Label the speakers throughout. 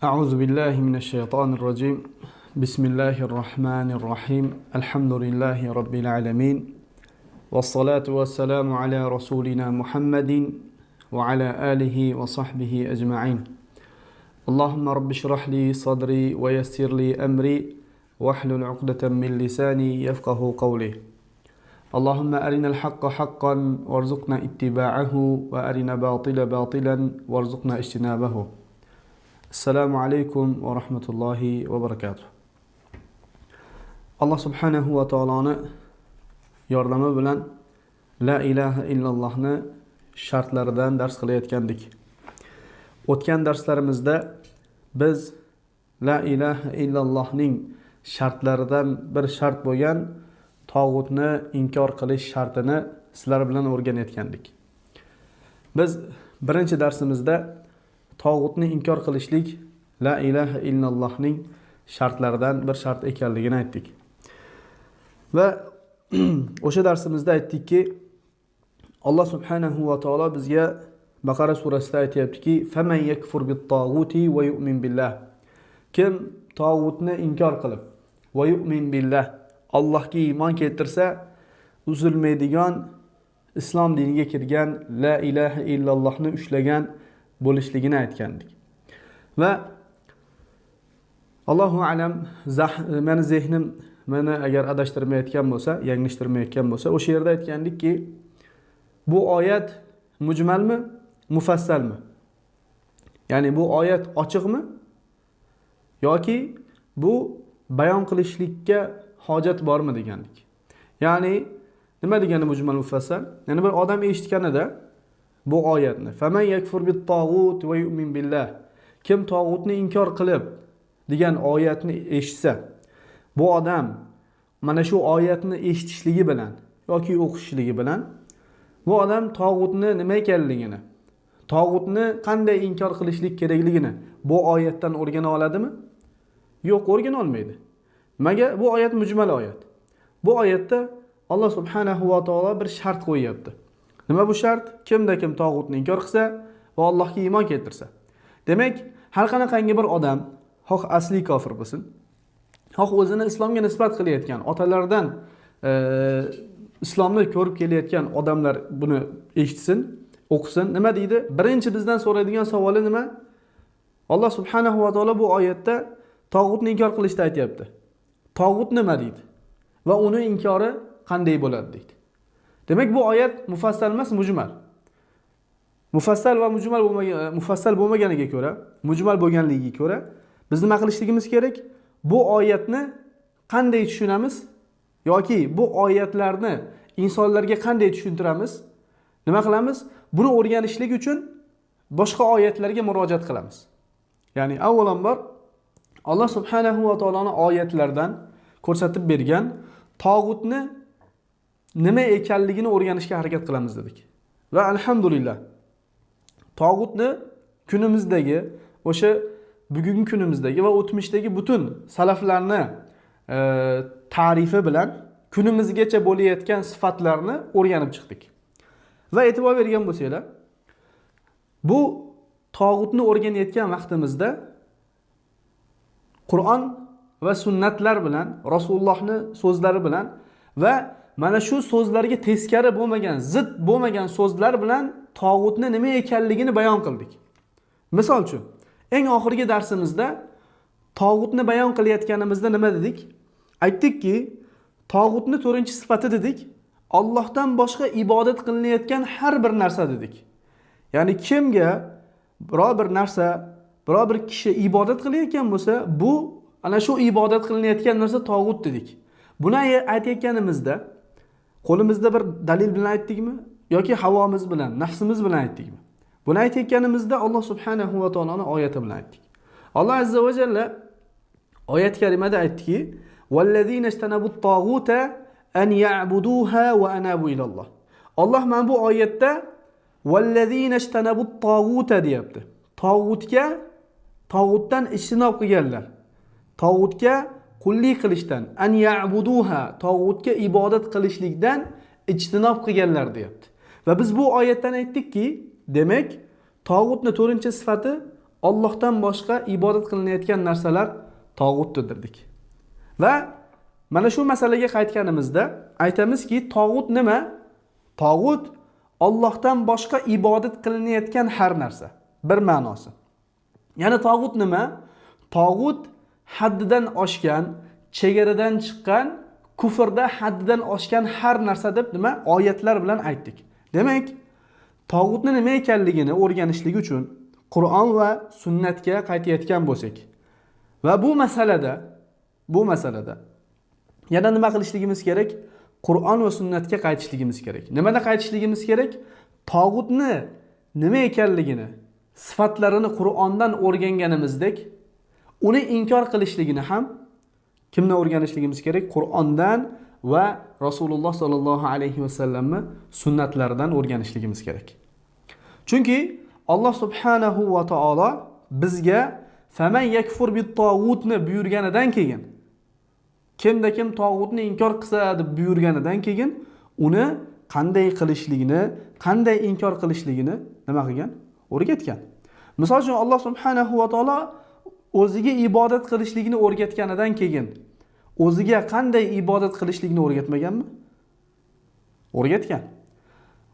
Speaker 1: أعوذ بالله من الشيطان الرجيم بسم الله الرحمن الرحيم الحمد لله رب العالمين والصلاة والسلام على رسولنا محمد وعلى آله وصحبه أجمعين اللهم رب اشرح لي صدري ويسر لي أمري واحلل عقدة من لساني يفقه قولي اللهم أرنا الحق حقا وارزقنا اتباعه وأرنا باطل باطلا وارزقنا اجتنابه. Assalomu alaykum va rahmatullohi va barakatuh. Alloh subhanahu va taoloni yordami bilan la ilaha illallohni shartlaridan dars qilayotgandik. O'tgan darslarimizda biz la ilaha illallohning shartlaridan bir shart bo'lgan tog'utni inkor qilish shartini sizlar bilan o'rganayotgandik. Biz birinchi darsimizda tog'utni inkor qilishlik la ilaha illallohning shartlaridan bir shart ekanligini aytdik. Va o'sha darsimizda aytdikki, Alloh subhanahu va taolo bizga Baqara surasida aytayaptiki, "Faman yakfur bit-tog'uti va yu'min billah." Kim tog'utni inkor qilib va yu'min billah, Allohga iymon keltirsa, uzilmaydigan islom diniga kirgan, la ilaha illallohni ushlagan bo'lishligini aytgandik. Va Allohu alam, meni zehnim meni agar adashtirmayotgan bo'lsa, yanglishtirmayotgan bo'lsa, o'sha yerda aytgandikki, bu oyat mujmalmi, mufassalmi? Ya'ni bu oyat ochiqmi yoki bu bayon qilishlikka hojat bormi degandik. Ya'ni nima degani mujmal mufassal? Ya'ni bir odam eshitganida bu oyatni "Faman yakfur bit-tog'ut va yu'min billah." Kim tog'utni inkor qilib degan oyatni eshitsa, bu odam mana shu oyatni eshitishligi bilan yoki o'qishligi bilan bu odam tog'utni nima ekanligini, tog'utni qanday inkor qilishlik kerakligini bu oyatdan o'rgana oladimi? Yo'q, o'rgana olmaydi. Nimaga? Bu oyat mujmal oyat. Bu oyatda Alloh subhanahu va taolo bir shart qo'yapti. Nima bu shart? Kimda kim tog'utni inkor qilsa va Allohga iymon keltirsa. Demak, har qanaqangi bir odam, xoh asli kofir bo'lsin, xoh o'zini islomga nisbat qilayotgan, otalaridan islomni ko'rib kelayotgan odamlar buni eshitsin, o'qisin. Nima deydi? Birinchi bizdan so'raydigan savoli nima? Alloh subhanahu va taolo bu oyatda tog'utni inkor qilishda aytayapti. Tog'ut nima deydi? Va uni inkori qanday bo'ladi deydi. Demak, bu oyat mufassal emas, mujmal. Mufassal va mufassal bo'lmaganiga ko'ra, mujmal bo'lganligiga ko'ra, biz nima qilishligimiz kerak? Bu oyatni qanday tushunamiz yoki bu oyatlarni insonlarga qanday tushuntiramiz? Nima qilamiz? Buni o'rganishlik uchun boshqa oyatlarga murojaat qilamiz. Ya'ni avvalambor Alloh subhanahu va taoloning oyatlaridan ko'rsatib bergan tog'utni nima ekanligini o'rganishga harakat qilamiz dedik. Va alhamdulillah, tog'utni kunimizdagi, o'sha bugungi kunimizdagi va o'tmishdagi butun salaflarni ta'rifi bilan kunimizgacha bo'layotgan sifatlarni o'rganib chiqdik. Va e'tibor bergan bo'lsanglar, bu tog'utni o'rganayotgan vaqtimizda Qur'on va sunnatlar bilan, Rasulullohning so'zlari bilan va mana shu so'zlarga teskari bo'lmagan, zid bo'lmagan so'zlar bilan tog'utni nima ekanligini bayon qildik. Misol uchun, eng oxirgi darsimizda tog'utni bayon qilayotganimizda nima dedik? Aytdikki, tog'utni 4-sifati dedik, Allohdan boshqa ibodat qilinayotgan har bir narsa dedik. Ya'ni kimga biror bir narsa, biror bir kishi ibodat qilayotgan bo'lsa, bu ana shu ibodat qilinayotgan narsa tog'ut dedik. Buni aytayotganimizda qo'limizda bir dalil bilan aytdikmi yoki havomiz bilan, nafsimiz bilan aytdikmi? Buni aytayotganimizda Alloh subhanahu va taoloning oyati bilan aytdik. Alloh azza va jalla oyat karimada aytdiki, "Vallazina ishtanabut-tog'uta an ya'buduha va anabu ilalloh." Alloh mana bu oyatda "Vallazina ishtanabut-tog'uta" deyapti. Tog'utdan ijtinob qilganlar. Tog'utga qullik qilishdan, an ya'buduha, tog'utga ibodat qilishlikdan ijtinob qilganlar deyapti. Va biz bu oyatdan aytdikki, demak, tog'utning 4-sifati Allohdan boshqa ibodat qilinayotgan narsalar tog'utdir dedik. Va mana shu masalaga qaytganimizda aytamizki, tog'ut nima? Tog'ut Allohdan boshqa ibodat qilinayotgan har narsa. Bir ma'nosi. Ya'ni tog'ut nima? Tog'ut haddidan oshgan, chegaradan chiqqan, kufrda haddidan oshgan har narsa deb nima? Oyatlar bilan aytdik. Demak, tog'utni nima ekanligini o'rganishlik uchun Qur'on va sunnatga qaytayotgan bo'lsak va bu masalada yana nima qilishligimiz kerak? Qur'on va sunnatga qaytishligimiz kerak. Nimada qaytishligimiz kerak? Tog'utni nima ekanligini, sifatlarini Qur'ondan o'rganganimizdek, uni inkor qilishligini ham kimdan o'rganishligimiz kerak? Qur'ondan va Rasululloh sollallohu alayhi vasallamning sunnatlaridan o'rganishligimiz kerak. Chunki Alloh subhanahu va taolo bizga faman yakfur bit-tog'utni buyurganidan keyin, kimda kim tog'utni inkor qilsa deb buyurganidan keyin uni qanday qilishligini, qanday inkor qilishligini nima qilgan? O'rgatgan. Misol uchun Alloh subhanahu va taolo o'ziga ibodat qilishligini o'rgatganidan keyin o'ziga qanday ibodat qilishligini o'rgatmaganmi? O'rgatgan.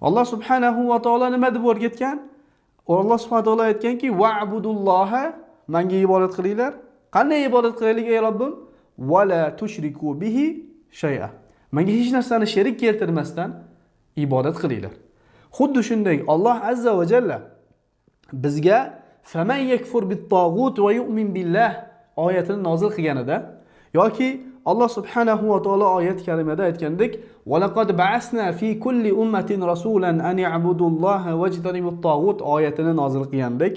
Speaker 1: Alloh subhanahu va taolo nima deb o'rgatgan? Alloh subhanahu va taolo aytganki, "Va'budulloha", menga ibodat qilinglar. Qanday ibodat qilaylik ey Robbim? "Va la tushriku bihi shay'a". Menga hech narsani sherik keltirmasdan ibodat qilinglar. Xuddi shunday Alloh azza va jalla bizga "Faman yakfur bit-tog'ut va yu'min billah" oyatini nozil qilganida yoki Alloh subhanahu va taolo oyat karimada aytgandek, "Va laqad ba'asna fi kulli ummatin rasulan an ya'budulloha wajtanibut-tog'ut" oyatini nozil qilgandek,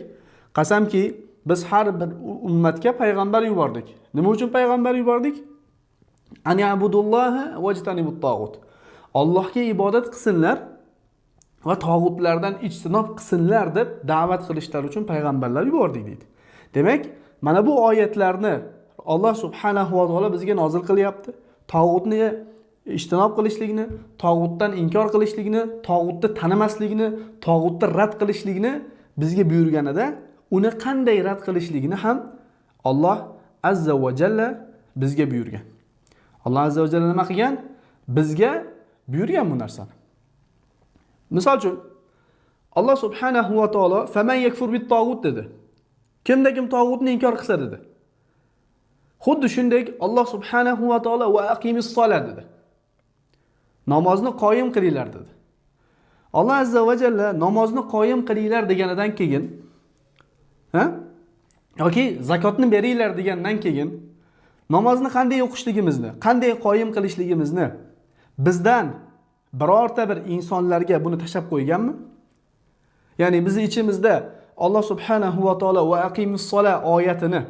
Speaker 1: qasamki biz har bir ummatga payg'ambar yubordik. Nima uchun payg'ambar yubordik? An ya'budulloha wajtanibut-tog'ut. Allohga ibodat qilsinlar va tog'utlardan ijtinob qilsinlar deb da'vat qilishlar uchun payg'ambarlar yubordik deydi. Demak, mana bu oyatlarni Alloh subhanahu va taolo bizga nozil qilyapti. Tog'utni ijtinob qilishlikni, tog'utdan inkor qilishlikni, tog'utni tanimaslikni, tog'utni rad qilishlikni bizga buyurganida, uni qanday rad qilishligini ham Alloh azza va jalla bizga buyurgan. Alloh azza va jalla nima qilgan? Bizga buyurgan bu narsani. Misol uchun Alloh subhanahu va taolo "Faman yakfur bit-tog'ut" dedi. Kimda kim tog'utni inkor qilsa dedi. Xuddi shunday Alloh subhanahu va taolo "Va aqimis-solat" dedi. Namozni qoyim qilinglar dedi. Alloh azza va jalla namozni qoyim qilinglar deganidan keyin, yoki zakotni beringlar degandan keyin namozni qanday o'qishligimizni, qanday qoyim qilishligimizni bizdan birorta bir insonlarga buni tashab qo'yganmi? Ya'ni biz ichimizda Alloh subhanahu va taolo "Va aqimis-solat" oyatini,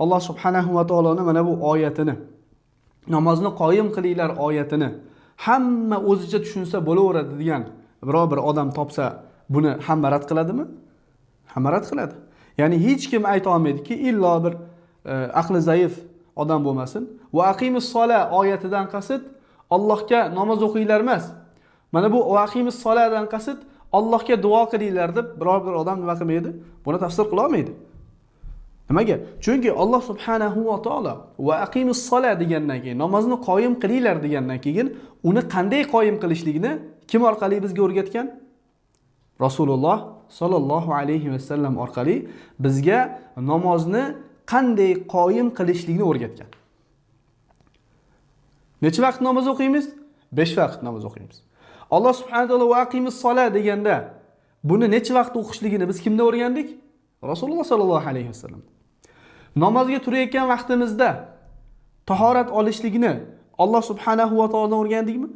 Speaker 1: Alloh subhanahu va taoloning mana bu oyatini, namozni qoyim qilinglar oyatini hamma o'zicha tushunsa bo'laveradi degan biror bir odam topsa, buni hamma rad qiladimi? Hamma rad qiladi. Ya'ni hech kim ayta olmaydiki, illo bir aqli zaif odam bo'lmasin. "Va aqimis-solat" oyatidan qasd Allohga namoz o'qinglar emas. Mana bu "Va aqimis-solatdan qasd Allohga duo qilinglar deb biror bir odam nima qilmaydi? Buni tafsir qila olmaydi. Nimaga? Chunki Alloh subhanahu va taolo "Va aqimis-solat" degandan keyin, namozni qoyim qilinglar degandan keyin uni qanday qoyim qilishligini kim orqali bizga o'rgatgan? Rasululloh sollallohu alayhi va sallam orqali bizga namozni qanday qoyim qilishligini o'rgatgan. Necha vaqt namoz o'qiymiz? 5 vaqt namoz o'qiymiz. Alloh subhanahu va taolo "Va aqimis-solat" deganda buni necha vaqt o'qishligini biz kimdan o'rgandik? Rasululloh sollallohu alayhi va sallam. Namozga turayotgan vaqtimizda tahorat olishligini Alloh subhanahu va taolodan o'rgandikmi?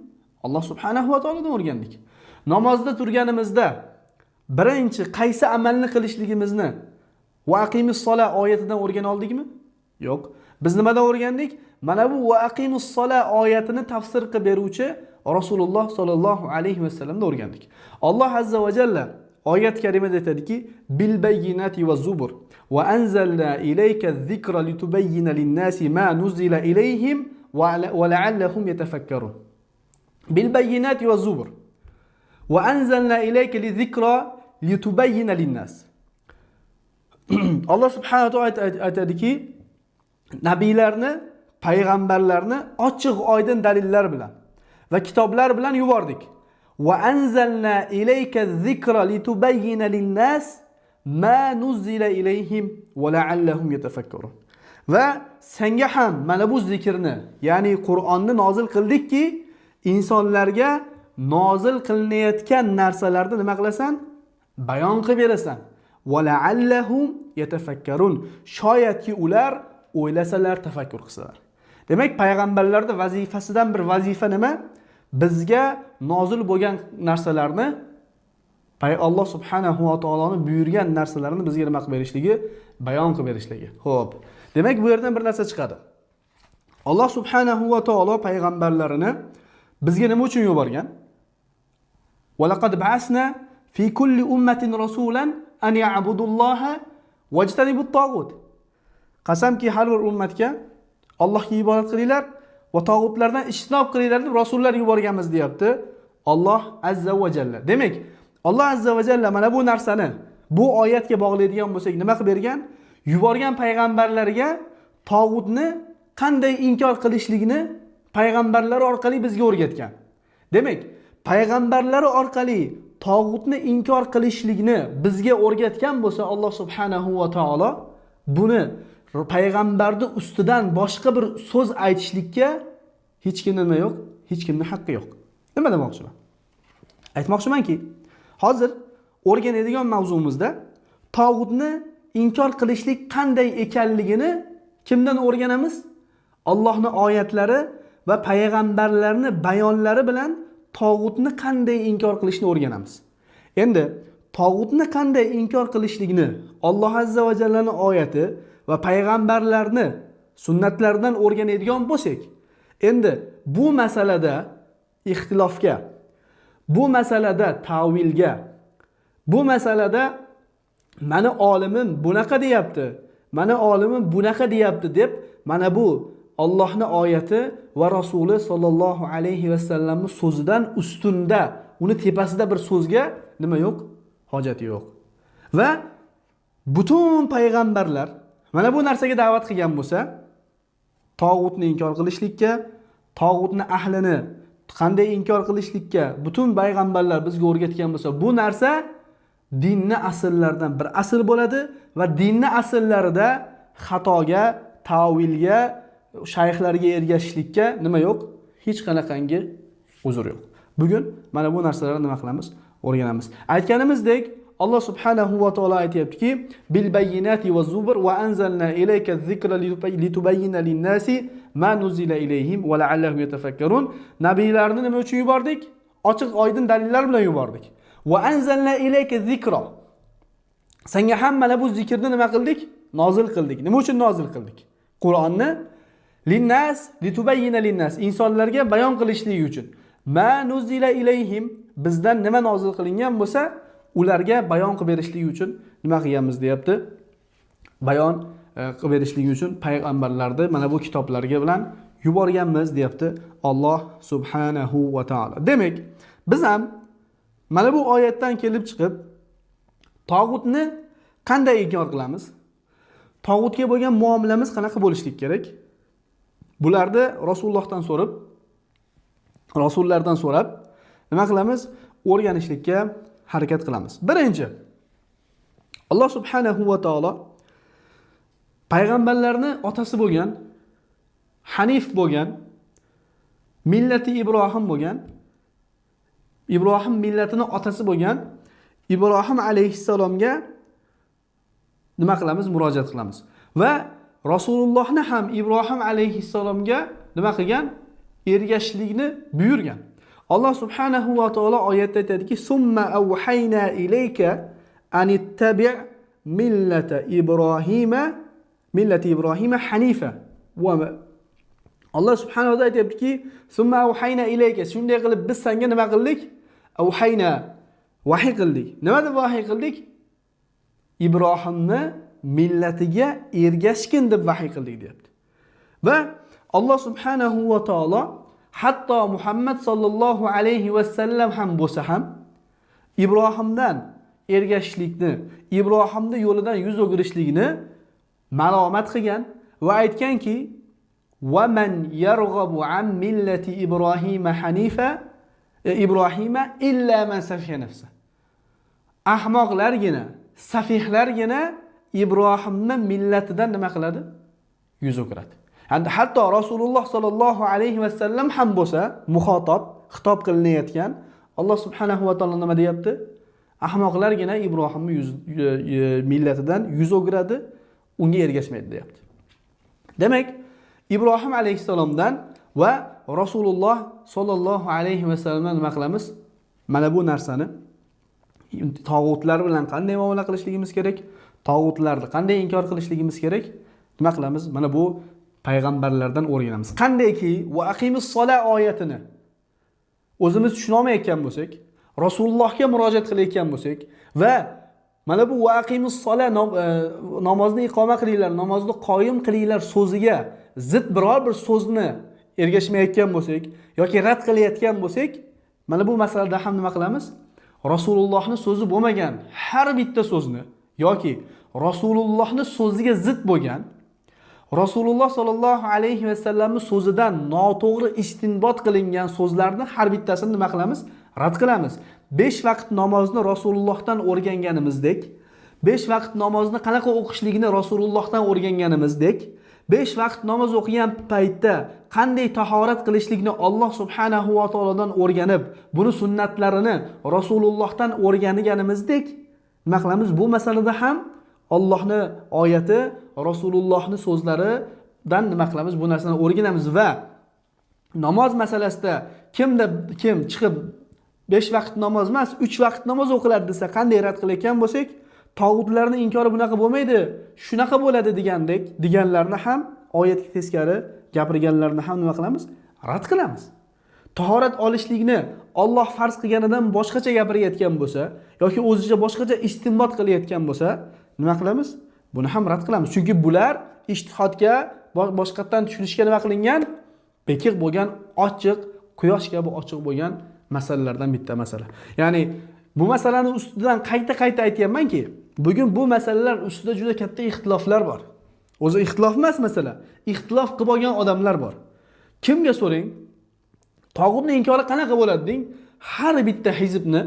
Speaker 1: Alloh subhanahu va taolodan o'rgandik. Namozda turganimizda birinchi qaysi amalni qilishligimizni "Va aqimis-solat" oyatidan o'rgana oldikmi? Yo'q. Biz nimadan o'rgandik? Mana bu "Va aqimus-solat" oyatini tafsir qilib beruvchi Rasululloh sollallohu alayhi va sallamdan o'rgandik. Alloh azza va jalla oyat karimada aytadiki, "Bil bayyinati va zubur va anzalna ilayka az-zikra litubayyana lin-nasi ma nuzila ilayhim va la'allahum yatafakkarun." Bil bayyinati va zubur va anzalna ilayka az-zikra litubayyana lin-nas. Alloh subhanahu va taolo aytadiki, nabiylarni, payg'ambarlarni ochiq oydin dalillar bilan va kitoblar bilan yubordik. Va anzalna ilayka zikra litubayyana lin-nas ma nuzila ilayhim va la'allahum yatafakkarun. Va senga ham mana bu zikrni, ya'ni Qur'onni nozil qildikki, insonlarga nozil qilinayotgan narsalarni nima qilasan? Bayon qilib berasan. Va la'allahum yatafakkarun. Shoyatki ular o'ylasalar, tafakkur qilsalar. Demak, payg'ambarlarning vazifasidan bir vazifa nima? Bizga nozil bo'lgan narsalarni, Alloh subhanahu va taoloning buyurgan narsalarni bizga nima qilib berishligi, bayon qilib berishligi. Xo'p. Demak, bu yerdan bir narsa chiqadi. Alloh subhanahu va taolo payg'ambarlarini bizga nima uchun yuborgan? Va laqad ba'asna fi kulli ummatin rasulan an ya'budulloha wajtanibut tagut. Qasamki, har bir ummatga Allohga ibodat qilinglar va tog'utlardan ijtinob qilinglar deb rasullar yuborganmiz deyapti Alloh azza va jalla. Demak, Alloh azza va jalla mana bu narsani bu oyatga bog'laydigan bo'lsak nima qilib bergan? Yuborgan payg'ambarlarga tog'utni qanday inkor qilishligini payg'ambarlar orqali bizga o'rgatgan. Demak, payg'ambarlar orqali tog'utni inkor qilishlikni bizga o'rgatgan bo'lsa Alloh subhanahu va taolo, buni payg'ambarning ustidan boshqa bir so'z aytishlikka hech kimning nima yo'q, hech kimning haqqi yo'q. Nima demoqchiman? Aytmoqchimanki, hozir o'rganadigan mavzumizda tog'utni inkor qilishlik qanday ekanligini kimdan o'rganamiz? Allohning oyatlari va payg'ambarlarning bayonlari bilan tog'utni qanday inkor qilishni o'rganamiz. Endi tog'utni qanday inkor qilishlikni Alloh azza va jallaning oyati va payg'ambarlarni sunnatlaridan o'rganadigan bo'lsak, endi bu masalada ixtilofga, bu masalada ta'vilga, bu masalada mana olimim bunaqa deyapti, mana olimim bunaqa deyapti deb, mana bu Allohning oyati va rasuli sollallohu alayhi va sallamning so'zidan ustunda, uni tepasida bir so'zga nima yo'q? Hojati yo'q. Va butun payg'ambarlar mana bu narsaga da'vat qilgan bo'lsa, tog'utni inkor qilishlikka, tog'utni ahlini qanday inkor qilishlikka butun payg'ambarlar bizga o'rgatgan bo'lsa, bu narsa dinni asllaridan bir asl bo'ladi va dinni asllarida xatoga, ta'vilga, shayxlarga ergashishlikka nima yo'q? Hech qanaqangi uzr yo'q. Bugun mana bu narsalarni nima qilamiz? O'rganamiz. Aytganimizdek, Alloh subhanahu va taolo aytayaptiki, bil bayyinati va zubur va anzalna ilayka zikra litubayyana lin-nasi ma nuzila ilayhim va la'allahum yatafakkarun. Nabiylarni nima uchun yubordik? Ochiq oydin dalillar bilan yubordik. Va anzalna ilayka zikra. Senga ham mana bu zikrni nima qildik? Nozil qildik. Nima uchun nozil qildik? Qur'onni lin-nas litubayyana lin-nas, insonlarga bayon qilishligi uchun. Ma nuzila ilayhim, bizdan nima nozil qilingan bo'lsa, ularga bayon qilib berishligi uchun nima qilganmiz deyapti? Bayon qilib berishligi uchun payg'ambarlarni mana bu kitoblarga bilan yuborganmiz deyapti Alloh subhanahu va taolo. Demak, biz ham mana bu oyatdan kelib chiqib tog'utni qanday inkor qilamiz? Tog'utga bo'lgan muomalamiz qanaqa bo'lishlik kerak? Bularni Rasulullohdan so'rab, rasullardan so'rab nima qilamiz? O'rganishlikka harakat qilamiz. Birinchi, Alloh subhanahu va taolo payg'ambarlarni otasi bo'lgan, Hanif bo'lgan, millati Ibrohim bo'lgan, Ibrohim millatining otasi bo'lgan Ibrohim alayhissalomga nima qilamiz? Murojaat qilamiz. Va Rasulullohni ham Ibrohim alayhissalomga nima qilgan? Ergashishlikni buyurgan. Alloh subhanahu va taolo oyatda aytadiki, "Summa awhayna ilayka an ittabi' millata Ibrohima hanifa." Va Alloh subhanahu va taolo aytayaptiki, "Summa awhayna ilayka." Shunday qilib biz senga nima qildik? Awhayna, vahiy qildik. Nima deb vahiy qildik? Ibrohimni millatiga ergashgin deb vahiy qildik deyapti. Va Alloh subhanahu va taolo hatto Muhammad sallallohu alayhi va sallam ham bo'lsa ham Ibrohimdan ergashishlikni, Ibrohimning yo'lidan yuz o'girishlikni malomat qilgan va aytganki: "Va man yarghabu an millati Ibrohima hanifa Ibrohima illa man safiha nafsa." Ahmoqlargina, safihlargina Ibrohimning millatidan nima qiladi? Yuz o'giradi. Endi hatto Rasululloh sollallohu alayhi va sallam ham bo'lsa, xitob qilinayotgan, Alloh subhanahu va taolo nima deyapti? Ahmoqlargina Ibrohimning millatidan yuz o'giradi, unga ergashmaydi deyapti. Demak, Ibrohim alayhisalomdan va Rasululloh sollallohu alayhi va sallamdan nima qilamiz? Mana bu narsani tog'utlar bilan qanday muomala qilishligimiz kerak? Tog'utlarni qanday inkor qilishligimiz kerak? Nima qilamiz? Mana bu payg'ambarlardan o'rganamiz. Qandayki va aqimis sola oyatini o'zimiz tushuna olmayotgan bo'lsak, Rasulullohga murojaat qilayotgan bo'lsak va mana bu va aqimis sola namozni iqoma qilinglar, namozni qoyim qilinglar so'ziga zid biror bir so'zni ergashmayotgan bo'lsak yoki rad qilayotgan bo'lsak, mana bu masalada ham nima qilamiz? Rasulullohning so'zi bo'lmagan har bitta so'zni yoki Rasulullohning so'ziga zid bo'lgan, Rasululloh sollallohu alayhi va sallamning so'zidan noto'g'ri istinbot qilingan so'zlarni har bittasini nima qilamiz? Rad qilamiz. 5 vaqt namozni Rasulullohdan o'rganganimizdek, 5 vaqt namozni qanaqa o'qishligini Rasulullohdan o'rganganimizdek, 5 vaqt namoz o'qigan paytda qanday tahorat qilishlikni Alloh subhanahu va taolodan o'rganib, buni sunnatlarini Rasulullohdan o'rganganimizdek, nima qilamiz? Bu masalada ham Allohning oyati, Rasulullohning so'zlaridan nima qilamiz? Bu narsani o'rganamiz va namoz masalasida kim chiqib 5 vaqt namoz emas, 3 vaqt namoz o'qiladi desa, qanday rad qilayotgan bo'lsak, tog'utlarning inkori bunaqa bo'lmaydi, shunaqa bo'ladi deganlarni ham oyatga teskari gapirganlarni ham nima qilamiz? Rad qilamiz. Tahorat olishlikni Alloh farz qilganidan boshqacha gapirayotgan bo'lsa yoki o'zicha boshqacha istinbot qilayotgan bo'lsa, nima qilamiz? Buni ham rad qilamiz. Chunki bular ijtihodga, boshqatdan tushunishga nima qilingan? Bekiq bo'lgan, ochiq, quyosh kabi ochiq bo'lgan masalalardan bitta masala. Ya'ni bu masalani ustidan qayta aytayapmanki, bugun bu masalalar ustida juda katta ixtiloflar bor. O'zi ixtilof emas masala. Ixtilof qilib olgan odamlar bor. Kimga so'rang, tog'utning inkori qanaqa bo'ladi deng? Har bitta hizbni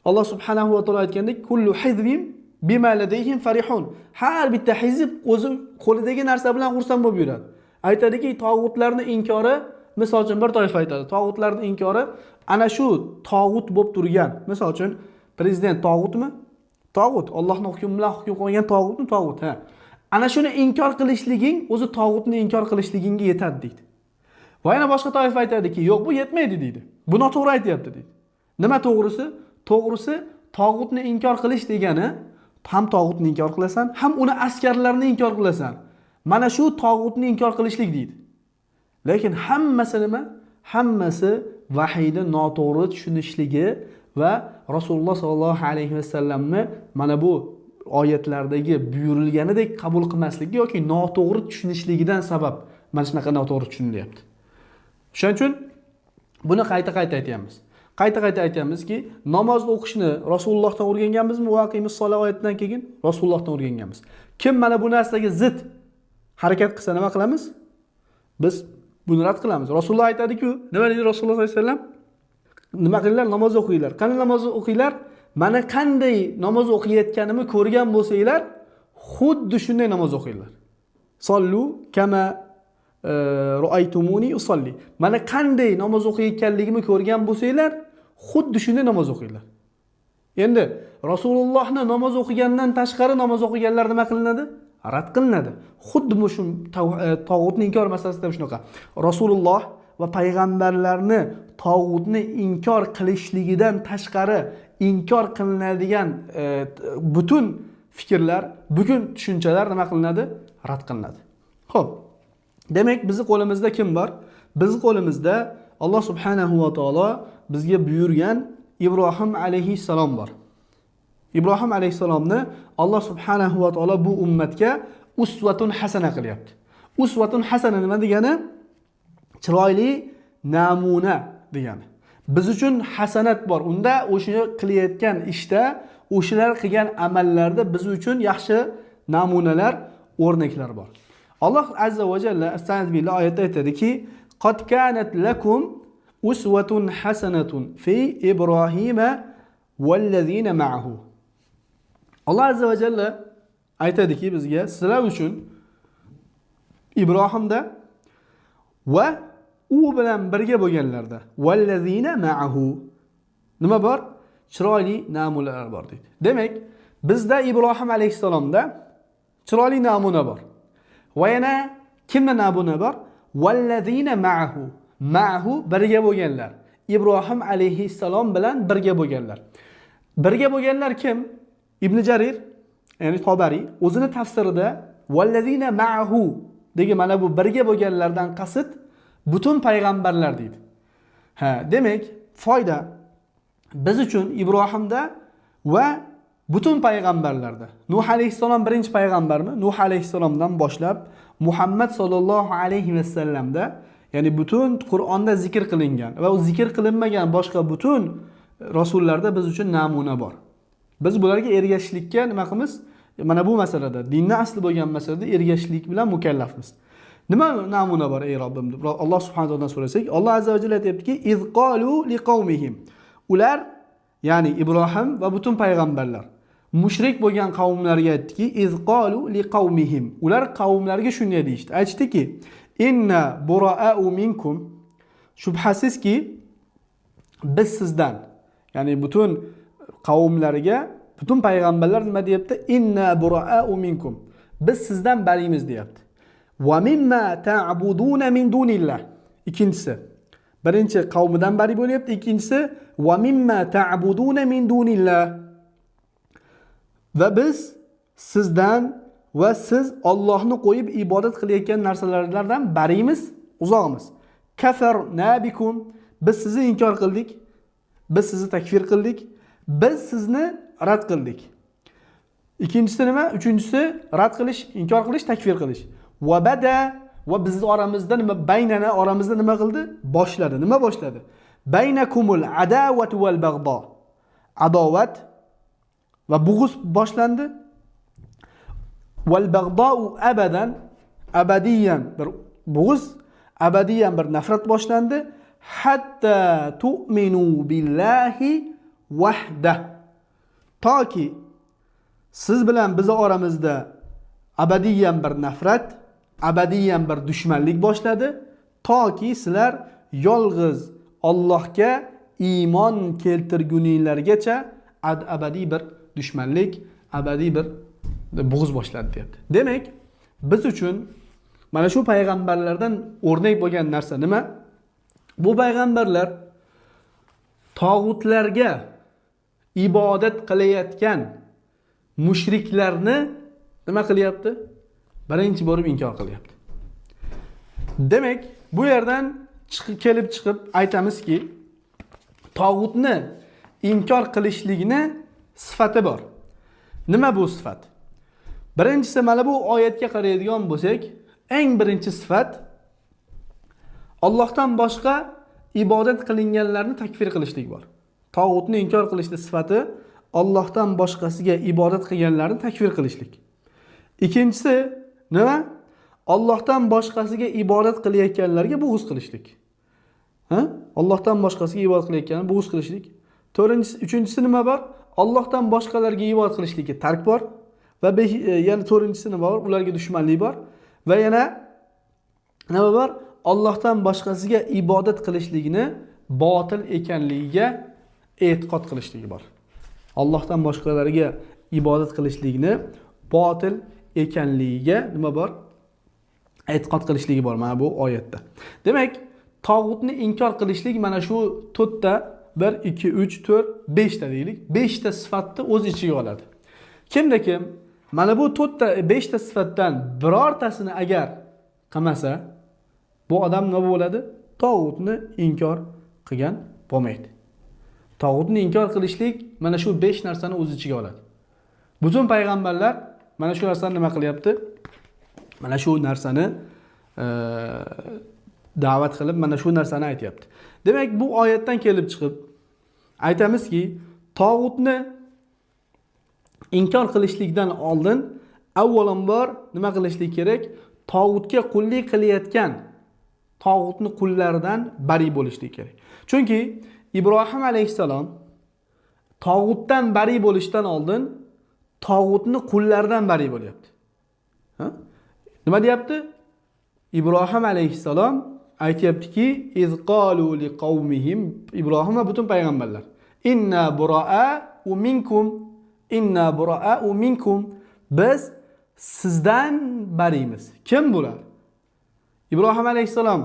Speaker 1: Alloh subhanahu va taolo aytgandek, kullu hizbin bima ladayhim farihun. Har bitta hizb o'zi qo'lidagi narsa bilan xursand bo'lib yuradi. Aytadiki, tog'utlarning inkori, misol uchun bir toifa aytadi, tog'utlarning inkori ana shu tog'ut bo'lib turgan. Misol uchun prezident tog'utmi? Tog'ut. Allohning hukmi bilan hukm qilgan tog'utmi? Tog'ut, ha. Ana shuni inkor qilishliging o'zi tog'utni inkor qilishligingga yetadi deydi. Va yana boshqa toifa aytadiki, yo'q, bu yetmaydi deydi. Bu noto'g'ri aytayapti deydi. Nima to'g'risi? To'g'risi tog'utni inkor qilish degani ham tog'utni inkor qilasan, ham uni askarlarini inkor qilasan. Mana shu tog'utni inkor qilishlik deydi. Lekin hammasi nima? Hammasi vahiyni noto'g'ri tushunishligi va Rasululloh sollallohu alayhi va sallamni mana bu oyatlardagi buyurilganidek qabul qilmasligi yoki noto'g'ri tushunishligidan sabab mana shunaqa noto'g'ri tushunilyapti. Shuning uchun buni qayta aytamiz. Qayta aytamizki, namozni o'qishni Rasulullohdan o'rganganmizmi? Vaqimus sola oyatidan keyin Rasulullohdan o'rganganmiz. Kim mana bu narsaga zid harakat qilsa nima qilamiz? Biz buni rad qilamiz. Rasululloh aytadi-ku, nima deydi Rasululloh sollallohu alayhi vasallam? Nima qilinglar? Namoz o'qinglar. Qani namoz o'qinglar? Mana qanday namoz o'qiyotganimni ko'rgan bo'lsanglar, xuddi shunday namoz o'qinglar. Sollu kama ra'aytumuni usolli. Mana qanday namoz o'qiyotganligimni ko'rgan bo'lsanglar, xuddi shunday namoz o'qinglar. Endi Rasulullohni namoz o'qigandan tashqari namoz o'qiganlar nima qilinadi? Rad qilinadi. Xuddi shu tog'utni inkor masalasida shunaqa. Rasululloh va payg'ambarlarni tog'utni inkor qilishligidan tashqari inkor qilinadigan butun fikrlar, butun tushunchalar nima qilinadi? Rad qilinadi. Xo'p. Demak, bizning qo'limizda kim bor? Bizning qo'limizda Alloh subhanahu va taolo bizga buyurgan Ibrohim alayhissalom bor. Ibrohim alayhissalomni Alloh subhanahu va taolo bu ummatga usvatun hasana qilyapti. Usvatun hasana nima degani? Chiroyli namuna degani. Biz uchun hasanat bor. Unda o'sha qilayotgan ishda, o'shalar qilgan amallarda biz uchun yaxshi namunalar, o'rnaklar bor. Alloh azza va jalla astag'firullah billah oyatda aytadiki: "Qad kanat lakum uswatun hasanatun fi Ibrohima vallazina ma'ahu." Alloh azza va jalla aytadiki bizga, sizlar uchun Ibrohimda va u bilan birga bo'lganlarda vallazina ma'ahu nima bor? Chiroyli namunalar bor deydi. Demak, bizda Ibrohim alayhisalomda chiroyli namuna bor. Va yana kimda namuna bor? Vallazina ma'ahu. Ma'ahu birga bo'lganlar. Ibrohim alayhisalom bilan birga bo'lganlar. Birga bo'lganlar kim? Ibn Jarir, ya'ni Tabari o'zini tafsirida vallazina ma'ahu degan mana bu birga bo'lganlardan qasd butun payg'ambarlar deydi. Demak, foyda biz uchun Ibrohimda va butun payg'ambarlarda. Nuh alayhisalom birinchi payg'ambarmi? Nuh alayhisalomdan boshlab Muhammad sallallohu alayhi va sallamda, ya'ni butun Qur'onda zikr qilingan va u zikr qilinmagan boshqa butun rasullarda biz uchun namuna bor. Biz bularga ergashishlikka nima qilamiz? Mana bu masalada, dinni asli bo'lgan masalada ergashishlik bilan mukallafmiz. Nima namuna bor ey Robbim deb Alloh subhanahu va taolodan so'rasak, Alloh azza va jalla aytibdiki: "Iz qalu liqaumihim." Ular, ya'ni Ibrohim va butun payg'ambarlar mushrik bo'lgan qavmlarga aytdiki: "Iz qalu liqaumihim." Ular qavmlarga shunday deydi. Aytishdiki: "Inna bura'u minkum." Shubhasizki biz sizdan, ya'ni butun qavmlarga butun payg'ambarlar nima deyapti? Inna bura'u minkum. Biz sizdan barimiz deyapti. Va mimma ta'buduna min dunillah. Ikkinchisi. Birinchi qavmidan bari bo'lyapti, ikkinchisi va mimma ta'buduna min dunillah. Va biz sizdan va siz Allohni qo'yib ibodat qilayotgan narsalardan barimiz, uzoqmiz. Kafarna bikum. Biz sizni inkor qildik. Biz sizni takfir qildik. Biz sizni rad qildik. Ikkinchisi nima? Uchinchisi rad qilish, inkor qilish, takfir qilish. Va bada va biz oramizda nima baynana oramizda nima qildi? Boshladi. Nima boshladi? Baynakumul adawat val bag'do. Adovat va bug'uz boshlandi. Val bag'do abadan, abadiyan bir bug'uz, abadiyan bir nafrat boshlandi. Hatta tu'minu billahi wahda. Toki siz bilan biz oramizda abadiyan bir nafrat, abadiyan bir dushmanlik boshladi, toki sizlar yolg'iz Allohga iymon keltirguninglargacha abadiy bir dushmanlik, abadiy bir bug'uz boshladi deyapti. Demak, biz uchun mana shu payg'ambarlardan o'rnak bo'lgan narsa nima? Bu payg'ambarlar tog'utlarga ibodat qilayotgan mushriklarni nima qilyapti? Birinchi bo'lib inkor qilyapti. Demak, bu yerdan kelib chiqib aytamizki, tog'utni inkor qilishlikni sifati bor. Nima bu sifat? Birinchisi mana bu oyatga qaraydigan bo'lsak, eng birinchi sifat Allohdan boshqa ibodat qilinganlarni takfir qilishlik bor. Tog'utni inkor qilishning sifati Allohdan boshqasiga ibodat qilganlarni takfir qilishlik. Ikkinchisi nima? Allohdan boshqasiga ibodat qilayotganlarga bug'uz qilishlik. Allohdan boshqasiga ibodat qilayotganlarga bug'uz qilishlik. Uchinchisi nima bor? Allohdan boshqalarga ibodat qilishlikka tark bor va yana to'rtinchisi nima bor? Ularga dushmanlik bor va yana nima bor? Allohdan boshqasiga ibodat qilishlikni botil ekanligiga e'tiqod qilishligi bor. Allohdan boshqalarga ibodat qilishlikni botil ekanligiga nima bor? E'tiqod qilishligi bor mana bu oyatda. Demak, tog'utni inkor qilishlik mana shu 4 ta 1 2 3 4 5 ta deylik. 5 ta sifatni o'z ichiga oladi. Kimda kim mana bu 4 ta 5 ta sifatdan birortasini agar qilmasa, bu odam nima bo'ladi? Tog'utni inkor qilgan bo'lmaydi. Tog'utni inkor qilishlik mana shu 5 narsani o'z ichiga oladi. Butun payg'ambarlar mana shu narsani nima qilyapti? Mana shu narsani da'vat qilib mana shu narsani aytyapti. Demak, bu oyatdan kelib chiqib aytamizki, tog'utni inkor qilishlikdan oldin avvalambor nima qilishlik kerak? Tog'utga qullik qilayotgan tog'utni qullaridan bari bo'lishlik kerak. Chunki Ibrohim alayhissalom tog'utdan bari bo'lishdan oldin tog'utni qullaridan bari bo'lyapti. Ha? Nima deyapti? Ibrohim alayhissalom aytayaptiki, iz qalu liqaumihim, Ibrohim va butun payg'ambarlar, inna bura'u minkum, inna bura'u minkum, biz sizdan barimiz. Kim bular? Ibrohim alayhissalom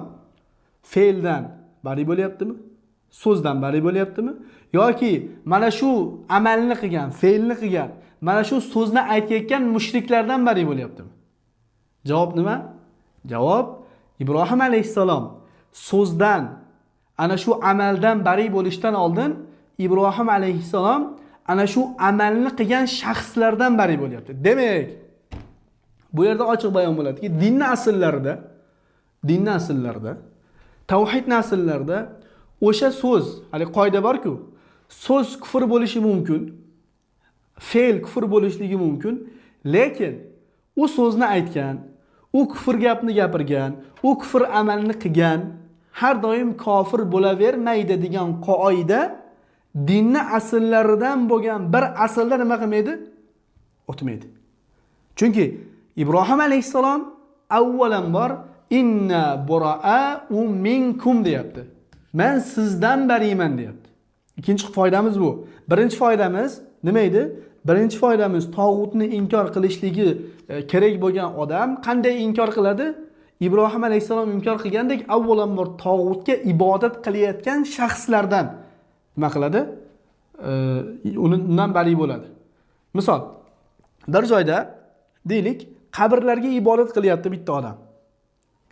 Speaker 1: fe'ldan bari bo'lyaptimi? So'zdan bari bo'lyaptimi? Yoki mana shu amalni qilgan, fe'lni qilgan, mana shu so'zni aytayotgan mushriklardan bari bo'lyaptimi? Javob nima? Javob, Ibrohim alayhissalom so'zdan, ana shu amaldan bari bo'lishdan oldin Ibrohim alayhissalom ana shu amalni qilgan shaxslardan bari bo'lyapti. Demak, bu yerda ochiq bayon bo'ladiki, dinning asllarida, tavhidning asllarida o'sha so'z, hali qoida bor-ku, so'z kufr bo'lishi mumkin, fe'l kufr bo'lishligi mumkin, lekin u so'zni aytgan, u kufr gapni gapirgan, u kufr amalni qilgan har doim kofir bo'lavermaydi degan qoida dinning asllaridan bo'lgan bir aslda nima qilmaydi? O'tmaydi. Chunki Ibrohim alayhissalom avvalambor inna bura'u minkum deyapti. Men sizdan bariman deyapti. Ikkinchi foydamiz bu. Birinchi foydamiz nima edi? Birinchi foydamiz tog'utni inkor qilishligi kerak bo'lgan odam qanday inkor qiladi? Ibrohim alayhissalom inkor qilgandek avvalambor tog'utga ibodat qilayotgan shaxslardan nima qiladi? Undan bari bo'ladi. Misol, bir joyda deylik, qabrlarga ibodat qilyapti bitta odam.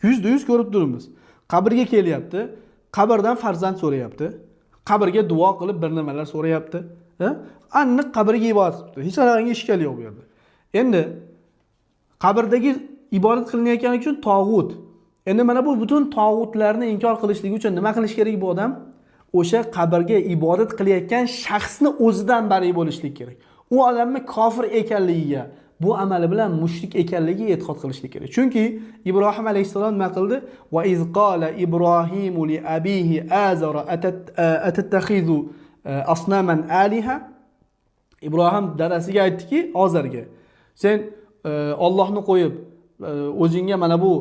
Speaker 1: Yuzda-yuz ko'rib turibmiz. Qabrga kelyapti, qabrdan farzand so'rayapti, qabrga duo qilib bir nimalar so'rayapti. Aniq qabrga ibodat qilibdi. Hech qanday ishkal yo'q bu yerda. Endi qabrdagi ibodat qilinayotgani uchun tog'ut. Endi mana bu butun tog'utlarni inkor qilishligi uchun nima qilish kerak bu odam? O'sha qabrga ibodat qilayotgan shaxsni o'zidan bari bo'lishlik kerak. U odamni kofir ekanligiga, bu amali bilan mushrik ekanligiga e'tiqod qilishlik kerak. Chunki Ibrohim alayhissalom nima qildi? Va iz qala Ibrohimu li abihi azara atattakhizu asnaman aliha. Ibrohim dadasiga aytdiki, Ozarga, sen Allohni qo'yib o'zingga mana bu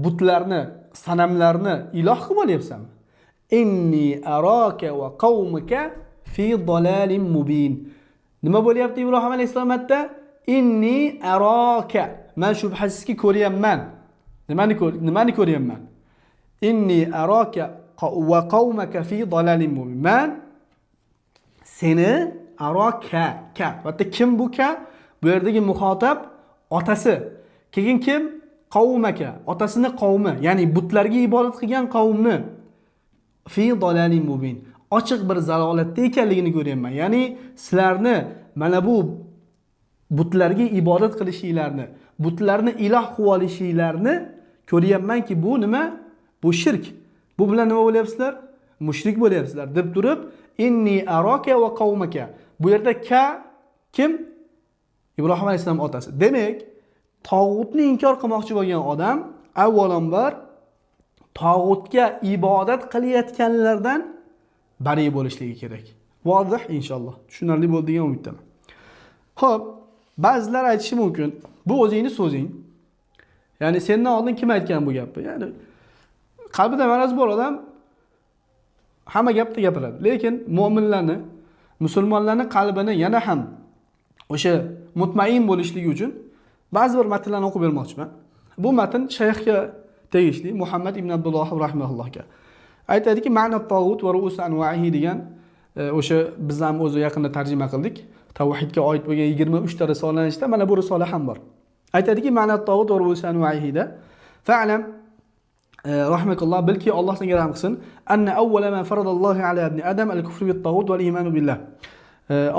Speaker 1: butlarni, sanamlarni iloh qilib olyapsanmi? Inni araka va qaumuka fi dalalin mubin. Nima bo'lyapti Ibrohim alayhissalomda? Inni araka. Men shubhasizki ko'ryapman. Nimani ko'ryapman? Inni araka va qaumaka fi dalalin mubin. Men seni araka. Hatta kim bu ka? Bu yerdagi muxotab otasi. Keyin kim? Qaumaka. Otasini qavmi, ya'ni butlarga ibodat qilgan qavmni. Fi dalalin mubin. Ochiq bir zalolatda ekanligini ko'ryapman. Ya'ni sizlarni mana bu butlarga ibodat qilishinglarni, butlarni iloh qilib olishinglarni ko'ryapmanki, bu nima? Bu shirk. Bu bilan nima bo'lyapsizlar? Mushrik bo'lyapsizlar deb turib, inni araka va qaumaka. Bu yerda ka kim? Ibrohim alayhissalom otasi. Demak, tog'utni inkor qilmoqchi bo'lgan odam avvalambor tog'utga ibodat qilayotganlardan bari bo'lishligi kerak. Vozih inshaalloh. Tushunarli bo'ldi degan umiddaman. Xo'p, ba'zilar aytishi mumkin, bu o'zingni so'zing. Ya'ni sendan oldin kim aytgan bu gapni? Ya'ni qalbida maraz bor odam hamma gapni gapiradi. Lekin mu'minlarni, musulmonlarning qalbini yana ham o'sha mutmain bo'lishligi uchun ba'zi bir matnlarni o'qib bermoqchiman. Bu matn shayxga tegishli, Muhammad ibn Abdulloh rahimahullohga. Aytadiki, ma'na tog'ut va ru'us anwa'ihi degan o'sha biz ham o'zi yaqinda tarjima qildik. Tavhidga oid bo'lgan 23 ta risolanishda mana bu risola ham bor. Aytadiki, ma'na tog'ut va ru'us anwa'ihi da fa'lam rahmakalloh, bilki Alloh senga rahmat qilsin, anna awwala ma faradallohu ala ibn adam al-kufr bit-tog'ut wal iman billah.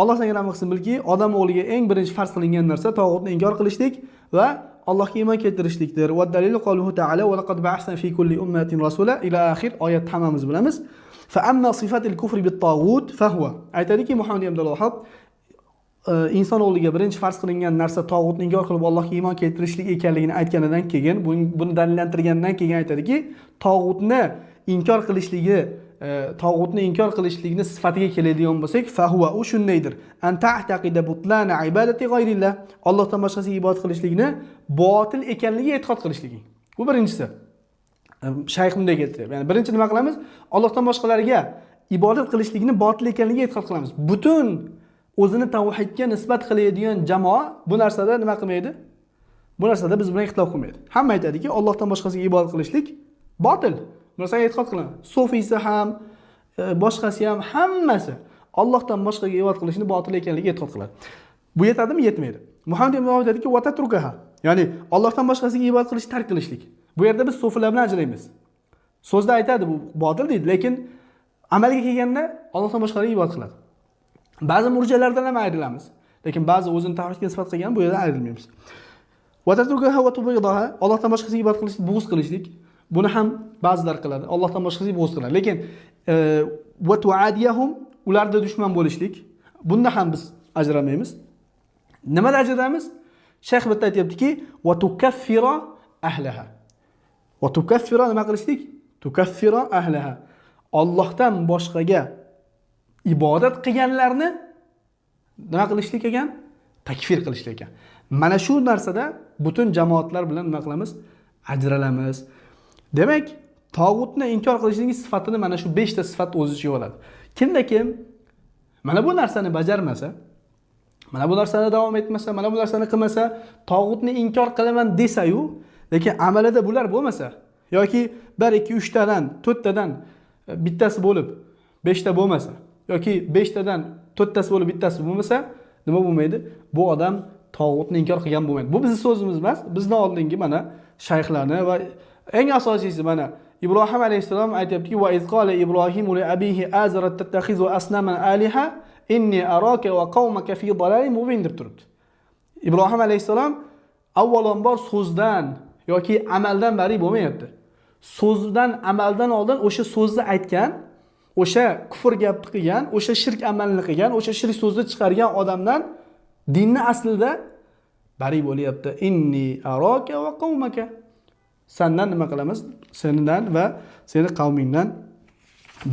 Speaker 1: Alloh senga rahmat qilsin, bilki odam o'g'liga eng birinchi farz qilingan narsa tog'utni inkor qilishlik va Allohga iymon keltirishlikdir. Va dalilu qawluhu ta'ala va laqad ba'athna fi kulli ummatin rasula ila oxir oyat hammamiz bilamiz. Fa amma sifatul kufri bit tagut fa huwa. Aytadiki Muhammad ibn Abdullohab inson o'g'liga birinchi farz qilingan narsa tog'utni inkor qilib Allohga iymon keltirishlik ekanligini aytganidan keyin, buni dalillantirgandan keyin aytadiki, tog'utni inkor qilishlikni sifatiga keladigan bo'lsak, fa huwa u shundaydir. An ta'taqida butlana ibadati g'ayrillah. Allohdan boshqasiga ibodat qilishlikni botil ekanligiga e'tiqod qilishlik. Bu birinchisi. Shayx bunday keltiradi. Ya'ni birinchi nima qilamiz? Allohdan boshqalariga ibodat qilishlikni botil ekanligiga e'tiqod qilamiz. Butun o'zini tavhidga nisbat qiladigan jamoa bu narsada nima qilmaydi? Bu narsada biz bilan ixtilof qilmaydi. Hamma aytadiki, Allohdan boshqasiga ibodat qilishlik botil. Bu narsaga e'tiqod qiladi. Sufiysi ham, boshqasi ham hammasi Allohdan boshqaga ibodat qilishni botil ekanligiga e'tiqod qiladi. Bu yetadimi? Yetmaydi. Muhammad ibn Abdulloh aytadiki, "Va tatrukaha", ya'ni Allohdan boshqasiga ibodat qilish tark qilishlik. Bu yerda biz sufilar bilan ajraymiz. So'zda aytadi bu botil deydi, lekin amalga kelganda Allohdan boshqaga ibodat qiladi. Ba'zi murjialardan ham ayrilamiz, lekin ba'zi o'zini tavhidga nisbat qilgan bu yerdan ayrilmaymiz. Va tatrukaha va tubidaha, Allohdan boshqasiga ibodat qilishlik, bug'uz qilishlik. Buni ham ba'zilar qiladi. Allohdan boshqasiga bug'uz qiladi. Lekin va tuadiyahum, ularda dushman bo'lishlik, bunda ham biz ajramaymiz. Nimada ajraymiz? Shayx bitta aytibdiki, va tukaffira ahlaha. Va tukaffira nima qilishlik? Tukaffira ahlaha. Allohdan boshqaga ibodat qilganlarni nima qilishlik ekan? Takfir qilishlik ekan. Mana shu narsada butun jamoatlar bilan nima qilamiz? Ajralamiz. Demak, tog'utni inkor qilishning sifatini mana shu 5 ta sifat o'z ichiga oladi. Kimda kim mana bu narsani bajarmasa, mana bu narsani davom etmasa, mana bu narsani qilmasa, tog'utni inkor qilaman desa-yu, lekin amalida bular bo'lmasa, yoki 1 2 3 tadan, 4 tadan bittasi bo'lib 5 ta bo'lmasa, yoki 5 tadan 4 tasi bo'lib bittasi bo'lmasa, nima bo'lmaydi? Bu odam tog'utni inkor qilgan bo'lmaydi. Bu bizning so'zimiz emas. Bizning oldingi mana shayxlarni va eng asosiysi mana Ibrohim alayhisalom aytibdiki, "Va izqala Ibrohimu li abihi azara tattakhizu asnaman aliha inni araka va qaumaka fi dalalin mubin" deb turibdi. Ibrohim alayhisalom avvalambor so'zdan yoki amaldan bari bo'lmayapti. So'zdan, amaldan oldin o'sha so'zni aytgan, o'sha kufr gapni qilgan, o'sha shirk amalni qilgan, o'sha shirk so'zni chiqargan odamdan dinni aslida bari bo'lyapti. Inni araka va qaumaka. Sendan nima qilamiz? Sendan va seni qavmingdan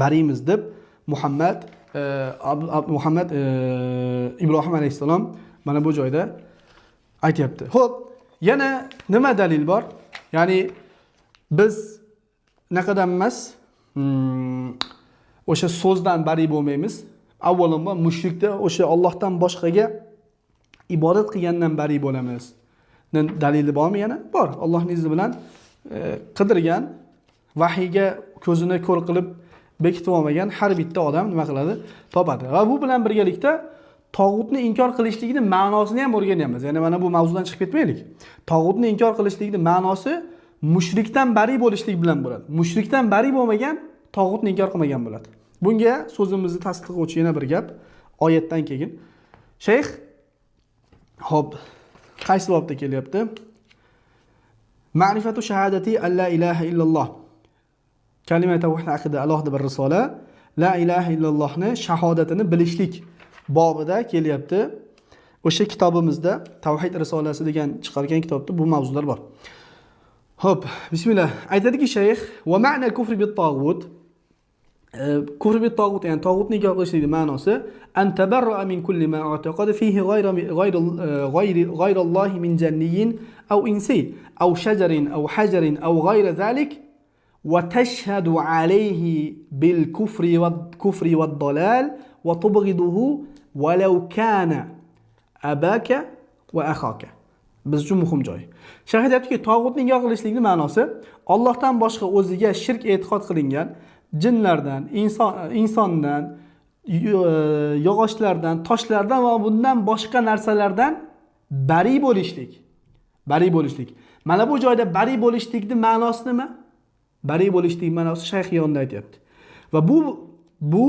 Speaker 1: barimiz deb Muhammad Ibrohim alayhisalom mana bu joyda aytibdi. Xo'p, yana nima dalil bor? Ya'ni biz naqadam emas, o'sha so'zdan bari bo'lmaymiz. Avvalambor mushrikda o'sha Allohdan boshqaga ibodat qilgandan bari bo'lamiz. Dalili bormi yana? Bor. Allohning izni bilan qidirgan, vahiyga ko'zini ko'r qilib bekitib olmagan har bitta odam nima qiladi? Topadi. Va bu bilan birgalikda tog'utni inkor qilishlikning ma'nosini ham o'rganyapmiz. Ya'ni mana bu mavzudan chiqib ketmaylik. Tog'utni inkor qilishlikning ma'nosi mushrikdan bari bo'lishlik bilan bo'ladi. Mushrikdan bari bo'lmagan tog'utni inkor qilmagan bo'ladi. Bunga so'zimizni tasdiqlovchi yana bir gap oyatdan keyin. Shayx hop qaysi bobda kelyapti? Ma'rifatu shahadati an la ilaha illalloh. Kalima tavhid aqida alohida bir risola. La ilaha illallohni shahodatini bilishlik bobida kelyapti. O'sha kitobimizda Tavhid risolasi degan chiqargan kitobda bu mavzular bor. Hop, bismillah. Aytadiki shayx, va ma'na kufri bit tagut. Kufr bit tagut, ya'ni tog'utni inkor qilishning ma'nosi an tabarra'a min kulli ma i'taqada fihi ghayra Alloh min janniyin aw insi aw shajarin aw hajarin aw ghayra zalik wa tashhadu alayhi bil kufri wad dalal wa tubghiduhu walau kana abaka wa akhaka. Biz uchun muhim joy. Shayx aytadiki, tog'utni inkor qilishning ma'nosi Allohdan boshqa o'ziga shirk e'tiqod qilingan jinlardan, insondan, yog'ochlardan, toshlardan va bundan boshqa narsalardan bari bo'lishlik. Bari bo'lishlik. Mana bu joyda bari bo'lishlikning ma'nosi nima? Bari bo'lishlik ma'nosi shayx yonida aytibdi. Va bu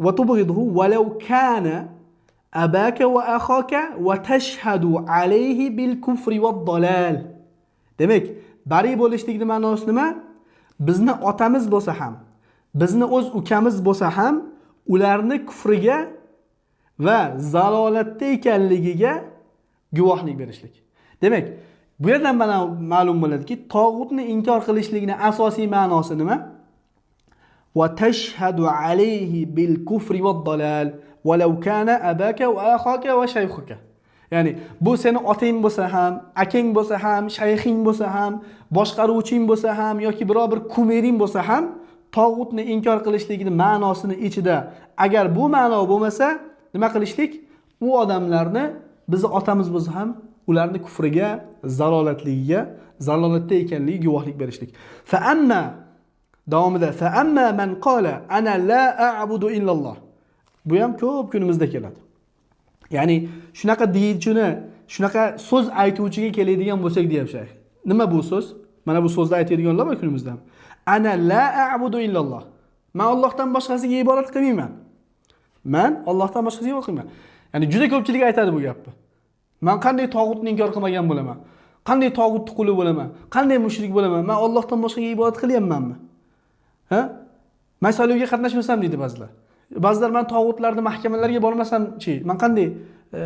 Speaker 1: va tubghiduhu walau kana abaka va akhaka va tashhadu alayhi bil kufri va dalal. Demak, bari bo'lishlikning ma'nosi nima? Bizni otamiz bo'lsa ham, bizni o'z ukamiz bo'lsa ham, ularni kufriga va zalolatda ekanligiga guvohlik berishlik. Demak, bu yerdan mana ma'lum bo'ladiki, tog'utni inkor qilishlikning asosiy ma'nosi nima? Va tashhadu alayhi bil kufri va dalal walau kana abaka va akhaka va shaykhuka. Ya'ni bu seni otang bo'lsa ham, akang bo'lsa ham, shayxing bo'lsa ham, boshqaruvching bo'lsa ham yoki biror bir kumering bo'lsa ham, tog'utni inkor qilishlikning ma'nosini ichida agar bu ma'no bo'lmasa, nima qilishlik? U odamlarni bizni otamiz bo'lsa ham ularni kufriga, zalolatligiga, zalolatda ekanligiga guvohlik berishlik. Fa amma davomida fa amma man qala ana la a'budu illalloh. Bu ham ko'p kunimizda keladi. Ya'ni shunaqa deyishini, shunaqa so'z aytuvchiga keladigan bo'lsak deyapti. Nima bu so'z? Mana bu so'zni aytadiganlar bor kunimizda. Ana la a'budu illalloh. Men Allohdan boshqasiga ibodat qilmayman. Men Allohdan boshqasiga ibodat qilmayman. Ya'ni juda ko'pchilik aytadi bu gapni. Men qanday tog'utni inkor qilmagan bo'laman? Qanday tog'utni quli bo'laman? Qanday mushrik bo'laman? Men Allohdan boshqaga ibodat qilyapmanmi? Ha? Men saylovga qatnashmasam deydi ba'zilar. Ba'zilar men tog'utlarning mahkamalarga bormasam-chi, men qanday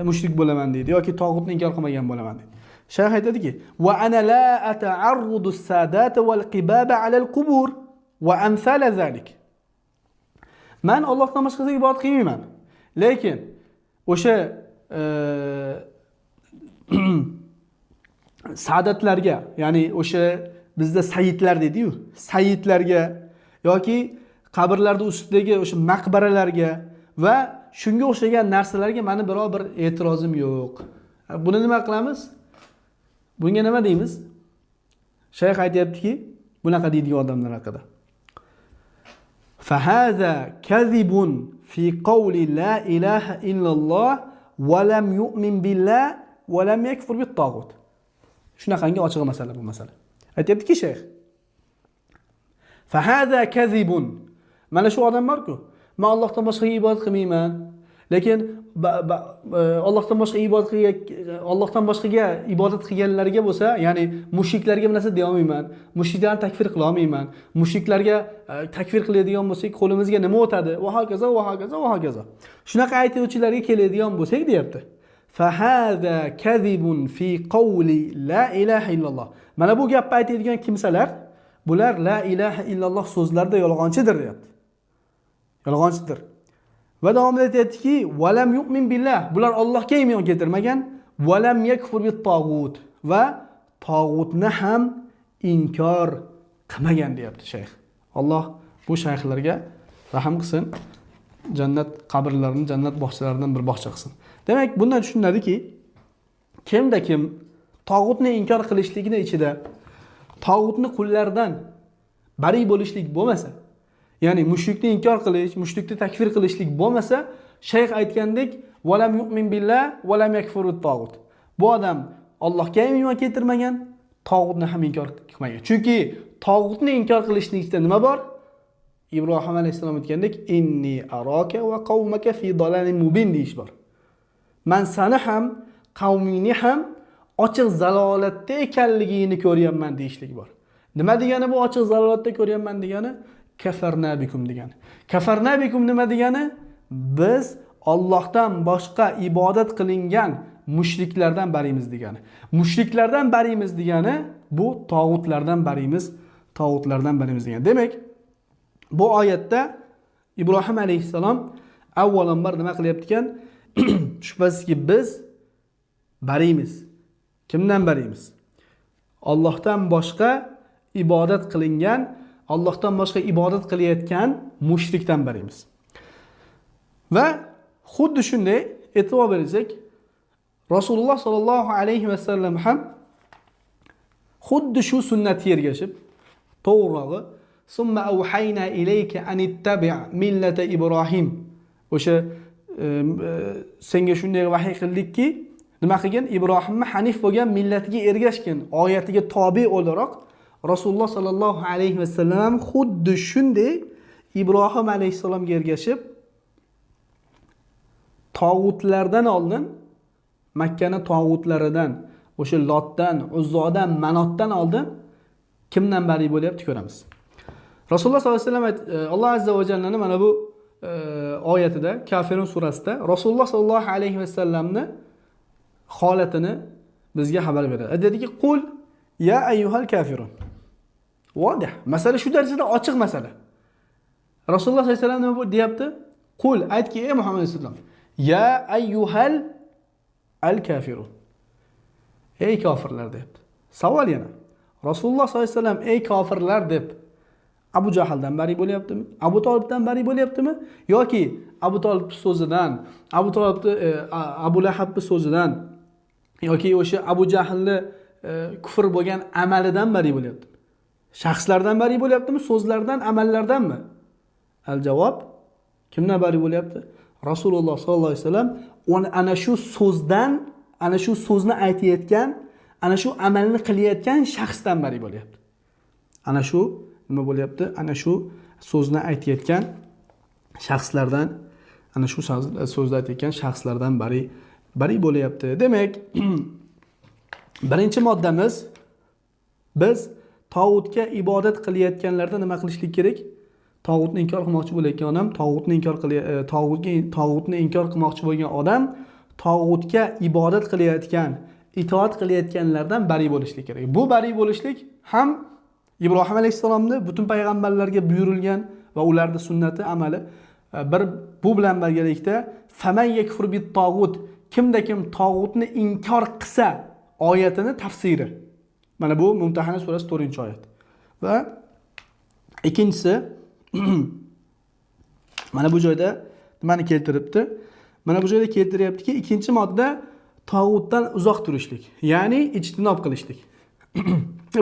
Speaker 1: mushrik bo'laman deydi yoki tog'utni inkor qilmagan bo'laman deydi. Shayx aytadiki: "Va ana la ata'arrudu as-sadata wal qibaba 'ala al-qubur va amsala zalik." Men Allohdan boshqasiga ibodat qilmayman. Lekin o'sha sadatlarga, ya'ni o'sha bizda sayidlar deydi-yu, sayidlarga yoki qabrlarda ustidagi o'sha maqbaralarga va shunga o'xshagan narsalarga meni biror bir e'tirozim yo'q. Buni nima qilamiz? Bunga nima deymiz? Shayx aytayaptiki, bunaqa deydigan odamlar haqida. Fahaza kadhibun fi qawli la ilaha illalloh va lam yu'min billah va lam yakfur bit taghut. Shunaqangi ochiq masala bu masala. Aytayaptiki shayx. Fahaza kadhibun. Mana shu odam bor-ku, men Allohdan boshqaga ibodat qilmayman. Lekin Allohdan boshqaga ibodat qilganlarga bo'lsa, ya'ni mushriklarga bir narsa deya olmayman. Mushriklarni takfir qila olmayman. Mushriklarga takfir qiladigan bo'lsak, qo'limizga nima o'tadi? Va hokazo, va hokazo, va hokazo. Shunaqa aytuvchilarga keladigan bo'lsak, deyapti. Fahaza kadhibun fi qawli la ilaha illalloh. Mana bu gapni aytadigan kimsalar, bular la ilaha illalloh so'zlarida yolg'onchidir, deyapti. Yolg'onchidir. Va davomida aytayaptiki, "Valam yu'min billah." Bular Allohga iymon keltirmagan, "Valam yakfur bit taghut." Va tog'utni ham inkor qilmagan, deyapti shayx. Alloh bu shayxlarga rahim qilsin. Jannat qabrlarini, jannat bog'chalaridan bir bog'cha qilsin. Demak, bundan tushunadiki, kimda kim tog'utni inkor qilishlikning ichida tog'utni qullardan bari bo'lishlik bo'lmasa, ya'ni mushrikni inkor qilish, mushrikni takfir qilishlik bo'lmasa, shayx aytgandek, "Valam yu'min billah va lam yakfur bit taghut." Bu odam Allohga iymon keltirmagan, tog'utni ham inkor qilmagan. Chunki tog'utni inkor qilishlikda nima bor? Ibrohim alayhisalom aytgandek, "Inni araka va qawmaka fi dalalin mubin" deyish bor. Men seni ham, qavmingni ham ochiq zalolatda ekanligingni ko'ryapman deyishlik bor. Nima degani bu ochiq zalolatda ko'ryapman degani? Kafarna bikum degani. Kafarna bikum nima degani? Biz Allohdan boshqa ibodat qilingan mushriklardan barimiz degani. Mushriklardan barimiz degani bu tog'utlardan barimiz, tog'utlardan barimiz degani. Demak, bu oyatda Ibrohim alayhisalom avvalambor nima qilyapti ekan? Shubhasizki biz barimiz. Kimdan barimiz? Allohdan boshqa ibodat qilingan, Allohdan boshqa ibodat qilayotgan mushrikdan barimiz. Va xuddi shunday e'tibor bersak, Rasululloh sollallohu alayhi va sallam ham xuddi shu sunnatga ergashib, to'g'rirog'i, "Summa awhayna ilayka an ittabi' millata Ibrohim." O'sha senga shunday vahiy qildikki, nima qilgan? Ibrohimni hanif bo'lgan millatiga ergashgan, oyatiga tobe o'laroq Rasululloh sallallohu alayhi va sallam xuddi shunday Ibrohim alayhisalomga ergashib tog'utlardan oldin, Makkani tog'utlaridan, o'sha Lotdan, Uzzodan, Manotdan oldin kimdan bari bo'lyapti ko'ramiz. Rasululloh sollallohu alayhi vasallam Alloh azza va jallani mana bu oyatida, Kafirun surasida Rasululloh sollallohu alayhi vasallamni holatini bizga xabar beradi. Dediki, "Qul ya ayyuhal kafirun." Vodih. Masala shu darajada ochiq masala. Rasululloh sollallohu alayhi vasallam nima deyapti? Qul, aytki, ey Muhammad sallallohu alayhi vasallam, ya ayyuhal al-kafirun. Ey kofirlar deyapti. Savol yana. Rasululloh sollallohu alayhi vasallam ey kofirlar deb Abu Jahldan bari bo'lyaptimi? Abu Tolibdan bari bo'lyaptimi? Yoki Abu Tolibning so'zidan, Abu Lahabning so'zidan yoki o'sha Abu Jahlni kufr bo'lgan amalidan bari bo'lyaptimi? Shaxslardan bari bo'lyaptimi? So'zlardan, amallardanmi? Al-javob kimdan bari bo'lyapti? Rasululloh sollallohu alayhi vasallam ana shu so'zdan, ana shu so'zni aytayotgan, ana shu amalni qilayotgan shaxsdan bari bo'lyapti. Ana shu nima bo'lyapti? Ana shu so'zni aytayotgan shaxslardan, ana shu so'zni aytayotgan shaxslardan bari bo'lyapti. Demak, birinchi moddamiz, biz tog'utga ibodat qilayotganlarda nima qilishlik kerak? Tog'utni inkor qilmoqchi bo'layotgan odam, tog'utni inkor qilmoqchi bo'lgan odam, tog'utga ibodat qilayotgan, itoat qilayotganlardan bari bo'lishlik kerak. Bu bari bo'lishlik ham Ibrohim alayhissalomni butun payg'ambarlarga buyurilgan va ularning sunnati, amali bu bilan birgalikda faman yakfur bit tog'ut, kimda kim tog'utni inkor qilsa oyatini tafsiri. Mana bu Mumtahana surasi 4-oyat. Va ikkinchisi mana bu joyda nimani keltiribdi? Mana bu joyda keltiryaptiki, ikkinchi modda tog'utdan uzoq turishlik, ya'ni ijtinob qilishlik.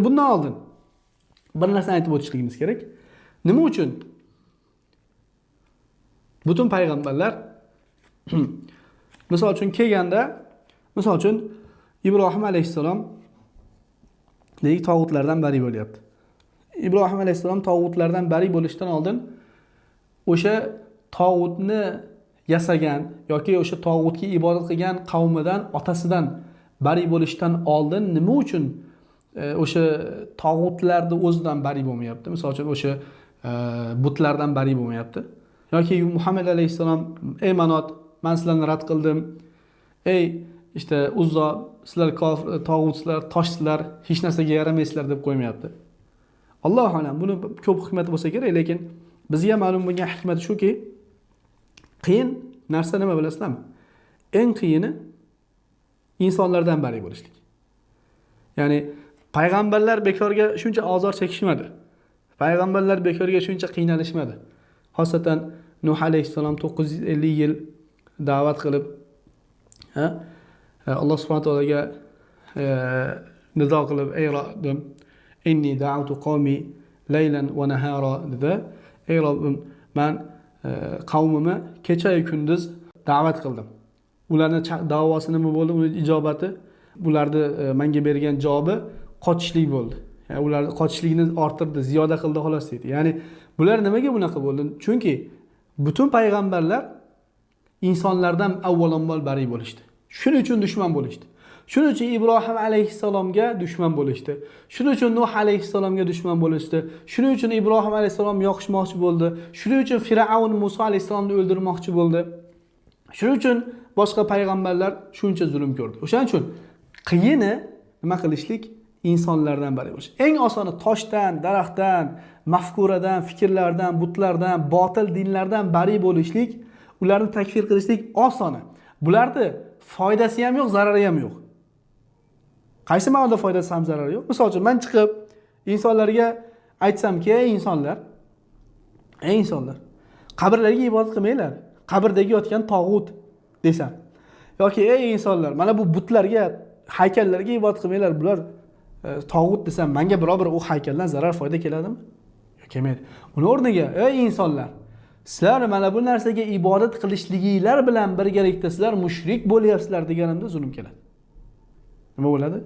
Speaker 1: Bundan oldin bir narsani aytib o'tishligimiz kerak. Nima uchun butun payg'ambarlar misol uchun kelganda, misol uchun Ibrohim alayhissalom deylik tog'utlardan bari bo'lyapti. Ibrohim alayhissalom tog'utlardan bari bo'lishdan oldin o'sha tog'utni yasagan yoki o'sha tog'utga ibodat qilgan qavmidan, otasidan bari bo'lishdan oldin nima uchun o'sha tog'utlarni o'zidan bari bo'lmayapti? Misol uchun o'sha butlardan bari bo'lmayapti. Yoki Muhammad alayhissalom, ey Manot, men sizlarni rad qildim. Ey işte Uzzo, sizlar kofir, tog'utsizlar, toshsizlar, hech narsaga yaramaysizlar deb qo'ymayapti. Allohu alam, buni ko'p hikmati bo'lsa kerak, lekin bizga ma'lum bo'lgan hikmat shuki, qiyin narsa nima bilasizlarmi? Eng qiyini insonlardan bari bo'lishlik. Ya'ni payg'ambarlar bekorga shuncha azor chekishmadi. Payg'ambarlar bekorga shuncha qiynalishmadi. Xosatan Nuh alayhissalom 950 yil da'vat qilib, Alloh subhanahu va taologa nizo qilib, ey Robbim, inni da'awtu qawmi laylan va nahara dedi. Ey Robbim, men qavmimni kecha-yu kunduz da'vat qildim. Ularning da'vosi nima bo'ldi? Uning ijobati, ularni menga bergan javobi qochishlik bo'ldi. Ya'ni ularni qochishlikni orttirdi, ziyoda qildi xolos dedi. Ya'ni bular nimaga bunaqa bo'ldi? Chunki butun payg'ambarlar insonlardan avvalambor bari bo'lishdi. Shuning uchun dushman bo'lishdi. Shuning uchun Ibrohim alayhissalomga dushman bo'lishdi. Shuning uchun Nuh alayhissalomga dushman bo'lishdi. Shuning uchun Ibrohim alayhissalom yoqishmoqchi bo'ldi. Shuning uchun Firavun Musa alayhissalomni o'ldirmoqchi bo'ldi. Shuning uchun boshqa payg'ambarlar shuncha zulm ko'rdi. O'shaning uchun qiyini nima qilishlik? Insonlardan bari bo'lish. Eng osoni toshdan, daraxtdan, mafkuradan, fikrlardan, butlardan, botil dinlardan bari bo'lishlik, ularni takfir qilishlik osoni. Bularni foydasi ham yo'q, zarari ham yo'q. Qaysi ma'noda foydasi ham zarari yo'q? Misol uchun men chiqib insonlarga aytsamki, ey insonlar, qabrlarga ibodat qilmanglar. Qabrdagi yotgan tog'ut desam. Yoki ey insonlar, mana bu butlarga, haykallarga ibodat qilmanglar, bular tog'ut desam, menga biror u haykaldan zarar foyda keladimi? Yo'q, kelmaydi. Uni o'rniga, ey insonlar, sizlar mana bu narsaga ibodat qilishliginglar bilan birgalikda sizlar mushrik bo'lyapsizlar deganimda zulm keladi. Nima bo'ladi?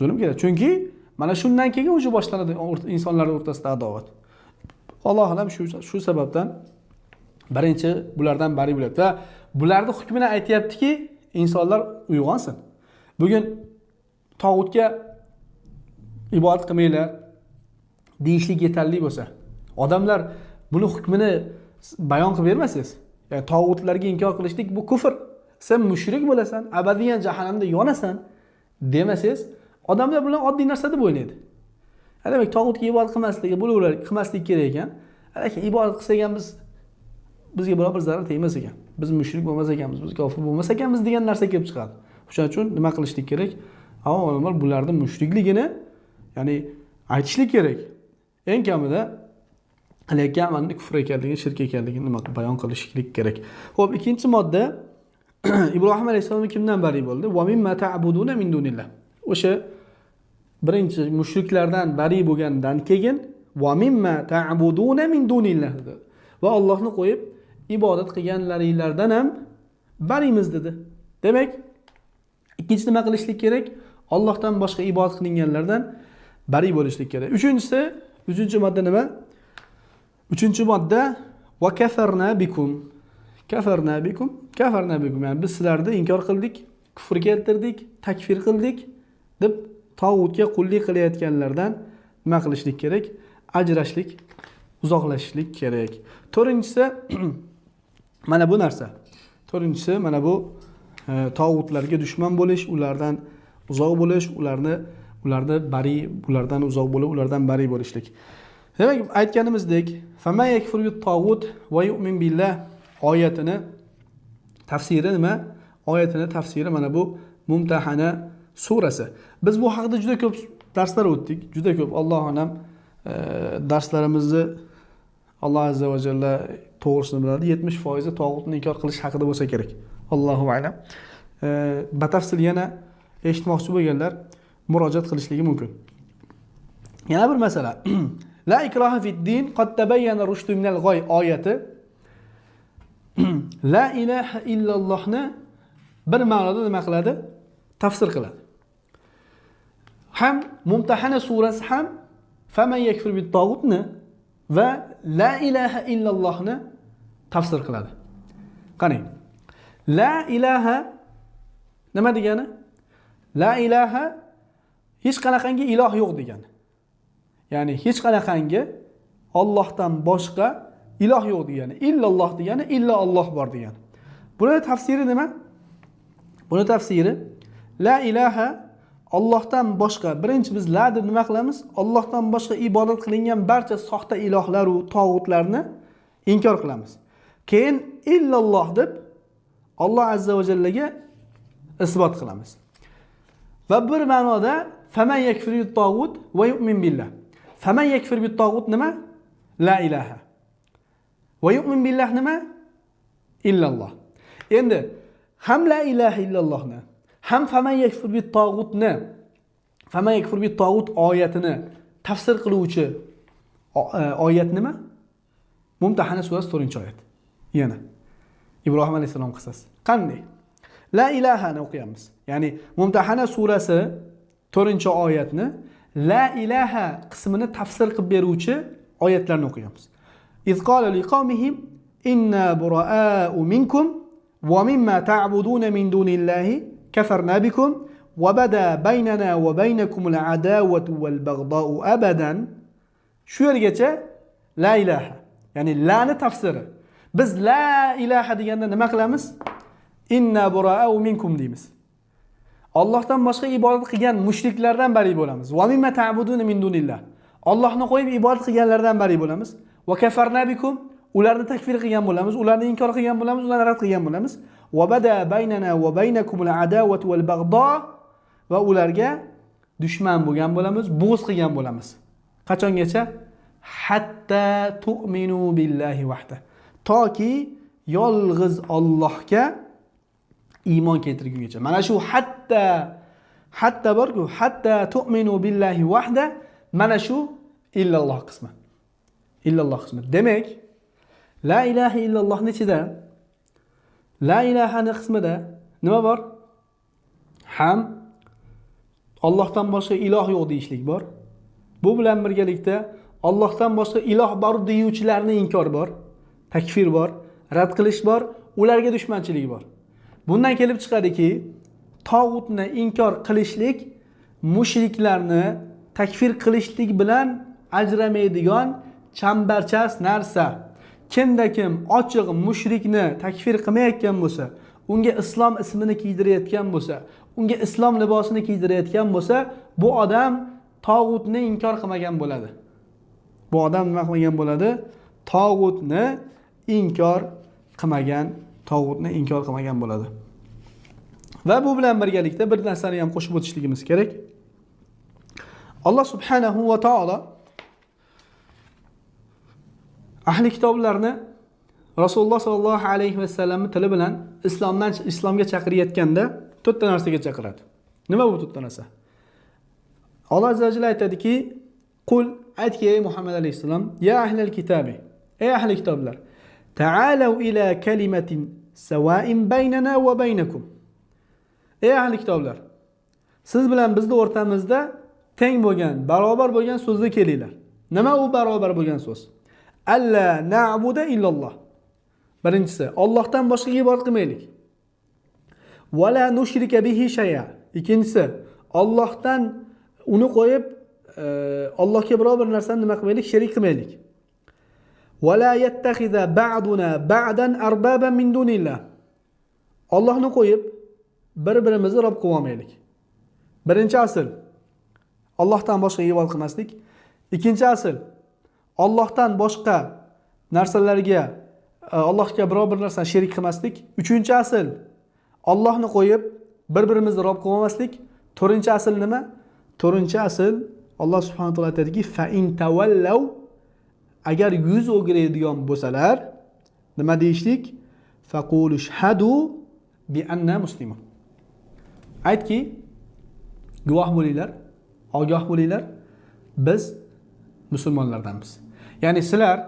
Speaker 1: Zulm keladi. Chunki mana shundan keyin o'sha boshlanadi insonlar o'rtasida adovat. Alloh alam shu sababdan birinchi bulardan bari bo'ladi. Va bularni hukmini aytayaptiki, insonlar uyg'onsin. Bugun tog'utga ibodat qilmanglar deyishlik yetarli bo'lsa, odamlar buni hukmini bayon qilib bermasangiz, ya'ni tog'utlarga inkor qilishlik bu kufr, sen mushrik bo'lasan, abadiyan jahannamda yonasan demasangiz, odamlar bilan oddiy narsa deb o'ylaydi. Demak, tog'utga ibodat qilmaslik kerak ekan. Lekin ibodat qilsak ham bizga biror bir zarar tegmas ekan. Biz mushrik bo'lmas ekanmiz, biz kofir bo'lmas ekanmiz degan narsa kelib chiqadi. Shuning uchun nima qilishlik kerak? Avvalambor bularning mushrikligini, ya'ni aytishlik kerak. Eng kamida qilayotgan amalning kufr ekanligini, shirk ekanligini nima bayon qilishlik kerak. Xo'p, ikkinchi modda Ibrohim alayhisalom kimdan bari bo'ldi? Va mimma ta'buduna min dunillah. O'sha birinchi mushriklardan bari bo'lgandan keyin va mimma ta'buduna min dunillah dedi. Va Allohni qo'yib ibodat qilganlaringlardan ham barimiz dedi. Demak, ikkinchi nima qilishlik kerak? Allohdan boshqa ibodat qilinganlardan bari bo'lishlik kerak. Uchinchi modda nima? Uchinchi modda va kafarna bikum. Kafarna bikum. Yani biz sizlarni inkor qildik, kufr keltirdik, takfir qildik deb tog'utga qullik qilayotganlardan nima qilishlik kerak? Ajrashlik, uzoqlashishlik kerak. To'rtinchisi mana bu narsa. To'rtinchisi mana bu tog'utlarga dushman bo'lish, ulardan uzoq bo'lish, ulardan uzoq bo'lib, ulardan bari bo'lishlik. Demak, aytganimizdek, fama yakfur bit-tog'ut va yu'min billah oyatini tafsiri nima? Oyatini tafsiri mana bu Mumtahana surasi. Biz bu haqida juda ko'p darslar o'tdik, juda ko'p. Alloh onam darslarimizni Alloh azza va jalla to'g'risini biladi. 70% tog'utni inkor qilish haqida bo'lsa kerak. Allohu a'lam. Batafsil yana eshitmoqchi bo'lganlar murojaat qilishligi mumkin. Yana bir masala. La ikraha fid-din qad tabayyana rushdu minal g'oy oyati La ilaha illallohni bir ma'noda nima qiladi? Tafsir qiladi. Ham Mumtahana surasi ham faman yakfur bit-tog'utni va la ilaha illallohni tafsir qiladi. Qarang. La ilaha nima degani? La ilaha hech qanaqangi iloh yo'q degani. Ya'ni hech qanaqangi Allohdan boshqa iloh yo'q degani. Illalloh degani illa Alloh bor degani. Buni tafsiri nima? Buni tafsiri la ilaha Allohdan boshqa, birinchi biz la deb nima qilamiz? Allohdan boshqa ibodat qilingan barcha soxta ilohlar va tog'utlarni inkor qilamiz. Keyin illalloh deb Alloh azza va jallaga isbot qilamiz. Va bir ma'noda faman yakfur bit-tog'ut va yu'min billah. Faman yakfur bit-tog'ut nima? La ilaha. Va yu'min billah nima? Illalloh. Endi ham la ilaha illallohni, ham faman yakfur bit-tog'utni, faman yakfur bit-tog'ut oyatini tafsir qiluvchi oyat nima? Mumtahana surasi 4-oyat. Yana Ibrohim alayhisalom qissasi. Qanday? La ilahani o'qiyamiz. Ya'ni Mumtahana surasi 4-oyatni la ilaha qismini tafsir qilib beruvchi oyatlarni o'qiyamiz. İz qala liqawmihim inna bura'a'u minkum va mimma ta'buduna min dunillahi kafarna bikum va bada baynana va baynakum al-adawatu wal-baghda'u abadan. Shu yergacha la ilaha. Ya'ni la'ni tafsiri. Biz la ilaha deganda nima qilamiz? Inna bura'a'u minkum deymiz. Allohdan boshqa ibodat qilgan mushriklardan bari bo'lamiz. Va mimma ta'buduna min dunillah. Allohni qo'yib ibodat qilganlardan bari bo'lamiz. Va kafarna bikum, ularni takfir qilgan bo'lamiz, ularni inkor qilgan bo'lamiz, ularni rad qilgan bo'lamiz. Va bada baynana va baynakum al-adawatu wal-baghdha, va ularga dushman bo'lgan bo'lamiz, bo'g'iz qilgan bo'lamiz. Qachongacha? Hatta tu'minu billahi wahda. Toki yolg'iz Allohga iymon keltirgungacha. Mana shu hatta borku, hatta tu'minu billahi wahda, mana shu illalloh qismi. Illalloh qismi. Demak, la ilaha illallohning ichida, la ilahani qismida nima bor? Ham Allohdan boshqa iloh yo'q deyishlik bor. Bu bilan birgalikda Allohdan boshqa iloh bor deyuvchilarning inkor bor, takfir bor, rad qilish bor, ularga dushmanchiligi bor. Bundan kelib chiqadiki, tog'utni inkor qilishlik mushriklarni takfir qilishlik bilan ajramaydigan chambarchas narsa. Kimda kim ochiq mushrikni takfir qilmayotgan bo'lsa, unga islom ismini kiydirayotgan bo'lsa, unga islom libosini kiydirayotgan bo'lsa, bu odam tog'utni inkor qilmagan bo'ladi. Bu odam nima qilmagan bo'ladi? Tog'utni inkor qilmagan bo'ladi. Va bu bilan birgalikda bir narsani ham qo'shib o'tishligimiz kerak. Alloh subhanahu va taolo ahli kitoblarni Rasululloh sollallohu alayhi va sallamning tili bilan islomga chaqirayotganda to'rtta narsaga chaqiradi. Nima bu to'rtta narsa? Alloh azza va jalla aytadiki, "Qul aytki ey Muhammad alayhisalom, ya ahlal kitabi, ey ahli kitoblar, ta'alu ila kalimatin sawa'in baynana va baynakum." Ey ahli kitoblar, siz bilan bizning o'rtamizda teng bo'lgan, barobar bo'lgan so'zga kelinglar. Nima u barobar bo'lgan so'z? Alla na'budu illalloh. Birinchisi, Allohdan boshqaga ibodat qilmaylik. Va la nushrika bihi shay'a. Ikkinchisi, Allohdan uni qo'yib Allohga biror bir narsani nima qilmaylik, sherik qilmaylik. Va la yattakhidha ba'duna ba'dan arbaban min dunillah. Allohni qo'yib bir-birimizni rob qilib olmaylik. Birinchi asl Allohdan boshqaga ibodat qilmaslik. Ikkinchi asl Allohdan boshqa narsalarga Allohga biror bir narsani sherik qilmaslik. Uchinchi asl Allohni qo'yib bir-birimizni rob qilib olmaslik. To'rtinchi asl nima? To'rtinchi asl Alloh subhanahu va taolo aytadiki, fa in tavallaw, agar yuz o'giradigan bo'lsalar, nima deyishlik? Faqulu shhadu bi anna muslimun. Aytki, guvoh bo'linglar, ogoh bo'linglar, biz musulmonlardanmiz. Ya'ni sizlar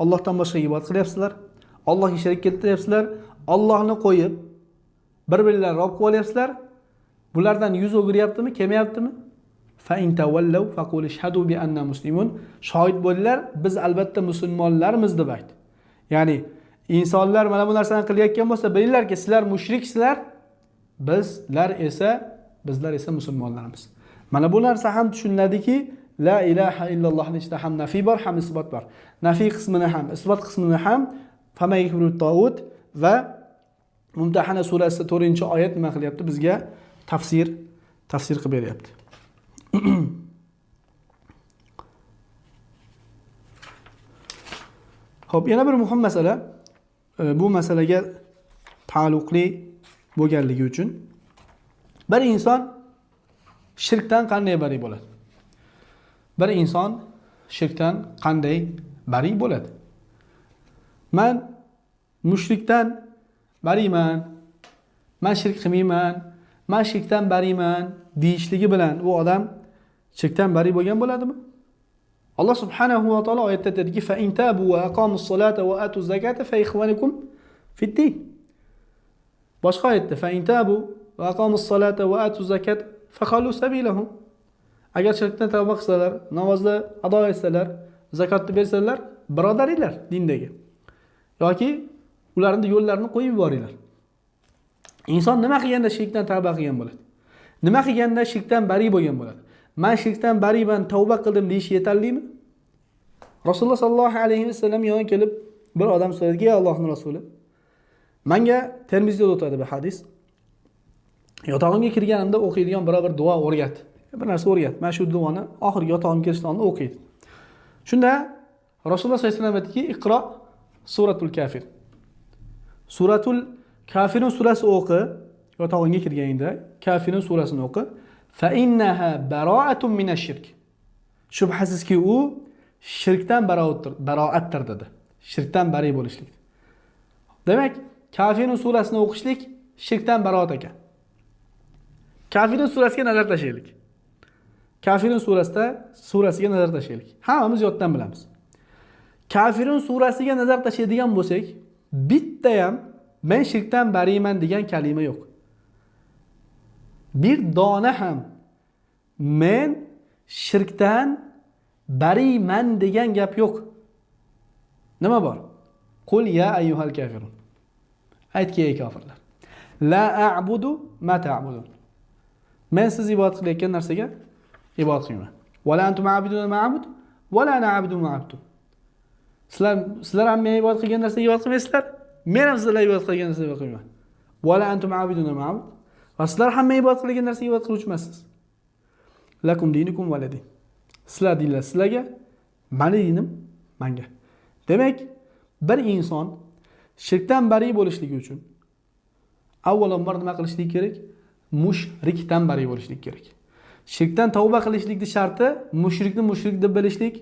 Speaker 1: Allohdan boshqa ibodat qilyapsizlar, Allohga sherik keltiryapsizlar, Allohni qo'yib bir-birlarini rob qilib olyapsizlar. Bulardan yuz o'giryaptimi, kelmayaptimi? Fa in tavallaw faqul ishhadu bi anna muslimun. Shohid bo'linglar, biz albatta musulmonlarmiz deb aytdi. Ya'ni insonlar mana bu narsani qilayotgan bo'lsa, bilinglarki, sizlar mushriksizlar, bizlar esa musulmonlarmiz. Mana bu narsa ham tushuniladiki, la ilaha illallohning ichida ham nafiy bor, ham isbot bor. Nafiy qismini ham, isbot qismini ham famayhurut tawut va Mumtahana surasi 4-oyat nima qilyapti? Bizga tafsir qilib beryapti. Xo'p, yana bir muhim masala, bu masalaga taalluqli bo'lganligi uchun bir inson shirkdan qanday bari bo'ladi? Bir inson shirkdan qanday bari bo'ladi? Men mushrikdan bariman, men shirk qilmayman, men shirkdan bariman deyishligi bilan u odam shirkdan bari bo'lgan bo'ladimi? Alloh subhanahu va taolo oyatda aytadiki, fa in tabu va aqamus solata va atuz zakata fa ikhwanukum fid din. Boshqa oyatda fa in tabu va aqamus solata va atuz zakata fa khalu sabilahum. Agar shirkdan tavba qilsalar, namozni ado etsalar, zakotni bersalar, birodaringlar dindagi. Yoki ularning yo'llarini qo'yib yuboringlar. Inson nima qilganda shirkdan tavba qilgan bo'ladi? Nima qilganda shirkdan bari bo'lgan bo'ladi? Men shirkdan bariman, tavba qildim deyish yetarlimi? Rasululloh sallallohu alayhi vasallam yoniga kelib bir odam so'radiki, ey Allohning rasuli, menga Termizda o'tadi bu hadis. Yotog'imga kirganimda o'qiydigan biror duo o'rgat. Bir narsa o'rgat. Men shu duoni oxirgi yotog'imga kirishdan o'qiydi. Shunda Rasululloh sallallohu alayhi vasallam aytdiki, iqro suratul kafir. Suratul Kafirun surasi o'qi, yotog'ingga kirganingda Kafirun surasini o'qi. Fa innaha bara'atun minash-shirk. Shubhasizki u shirkdan baroatdir dedi. Shirkdan bari bo'lishlik. Demak, Kafirun surasini o'qishlik shirkdan baroat ekan. Kafirun surasiga nazar tashlaylik. Kafirun surasiga nazar tashlaylik. Hammamiz yoddan bilamiz. Kafirun surasiga nazar tashlaydigan bo'lsak, bitta ham men shirkdan bariman degan kalima yo'q. Bir dona ham men shirkdan bariman degan gap yo'q. Nima bor? Qul ya ayyuhal kafirun. Aytki ey kofirlar. La a'budu ma ta'budun. Men siz ibodat qilayotgan narsaga ibodat qilmayman. Va la antum a'buduna ma a'bud va la ana a'budu ma a'budtum. Sizlar ham men ibodat qilgan narsaga ibodat qilmaysizlar. Men ham sizlar ibodat qilgan narsaga ibodat qilmayman. Va la antum a'buduna ma a'bud. Va sizlar ham men ibodat qilgan narsaga ibodat qiluvchi emassiz. Lakum dinukum valadi. Sizlar dinlar sizlarga, meni dinim menga. Demak, bir inson shirkdan bari bo'lishligi uchun avvalambor nima qilishlik kerak? Mushrikdan bari bo'lishlik kerak. Shirkdan tavba qilishlikning sharti mushrikni mushrik deb bilishlik,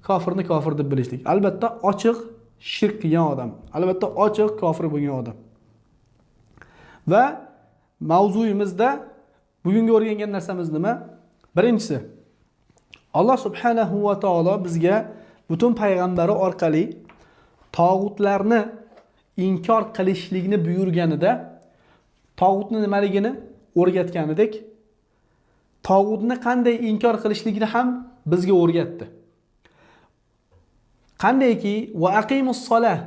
Speaker 1: kofirni kofir deb bilishlik. Albatta ochiq shirk qilgan odam, albatta ochiq kofir bo'lgan odam. Va mavzuyimizda bugungi o'rgangan narsamiz nima? Birinchisi, Alloh subhanahu va taolo bizga butun payg'ambari orqali tog'utlarni inkor qilishlikni buyurganida tog'utni nimaligini o'rgatganidek, tog'utni qanday inkor qilishlikni ham bizga o'rgatdi. Qandayki va aqimus solah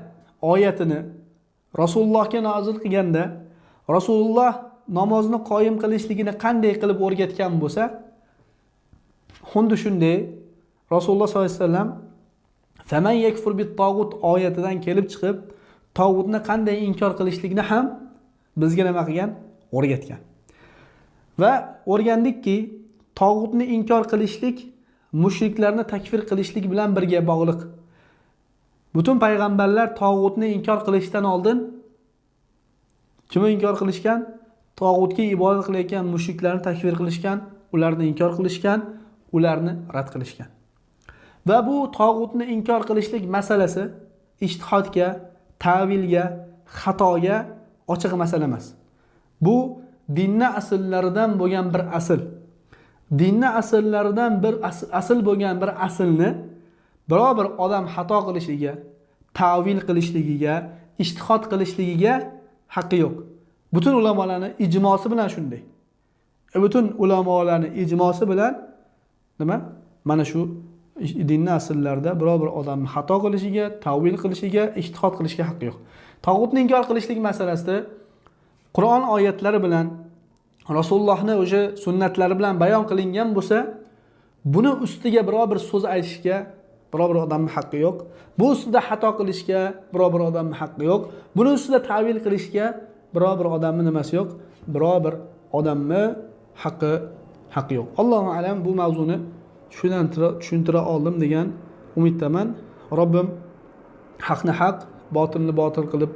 Speaker 1: oyatini Rasulullohga nozil qilganda Rasululloh namozni qoyim qilishligini qanday qilib o'rgatgan bo'lsa, xuddi shunday Rasululloh sollallohu alayhi vasallam "Faman yakfur bit-togut" oyatidan kelib chiqib, tog'utni qanday inkor qilishlikni ham bizga nima qilgan? O'rgatgan. Va o'rgandikki, tog'utni inkor qilishlik mushriklarni takfir qilishlik bilan birga bog'liq. Butun payg'ambarlar tog'utni inkor qilishdan oldin kimni inkor qilishgan? Tog'utga ibodat qilayotgan mushriklarni takfir qilishgan, ularni inkor qilishgan, ularni rad qilishgan. Va bu tog'utni inkor qilishlik masalasi ijtihodga, ta'vilga, xatoga ochiq masala emas. Bu dinni asllaridan bo'lgan bir asl. Dinni asllaridan bir asl bo'lgan bir aslni biror bir odam xato qilishiga, ta'vil qilishligiga, ijtihod qilishligiga haqqi yo'q. Butun ulamolarning ijmosi bilan shunday. Butun ulamolarning ijmosi bilan nima? Mana shu dinni asllarida biror bir odamni xato qilishiga, ta'vil qilishiga, ijtihod qilishga haqqi yo'q. Tog'utni inkor qilishlik masalasida Qur'on oyatlari bilan Rasulullohning o'sha sunnatlari bilan bayon qilingan bo'lsa, buni ustiga biror bir so'z aytishga biror bir odamning haqqi yo'q. Bu ustida xato qilishga biror bir odamning haqqi yo'q. Buni ustida ta'vil qilishga biror bir odamning nimasi yo'q. Biror bir odamning haqqi yo'q. Allohu alam bu mavzuni shundan tushuntira oldim degan umiddaman. Robbim haqni haq, botilni botil qilib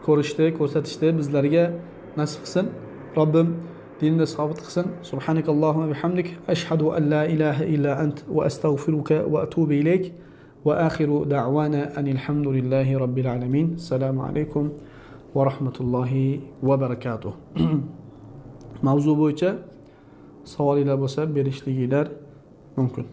Speaker 1: ko'rishni, ko'rsatishni bizlarga nasib qilsin. Robbim dinda sabit qilsin. Subhanakallohumma bihamdik ashhadu an la ilaha illa ant va astaghfiruka va atubu ilayk. Va akhiru da'wana anil hamdulillahi robbil alamin. Assalomu alaykum va rahmatullohi va barakatuh. Mavzu bo'yicha savollar bo'lsa berishliginglar mumkin.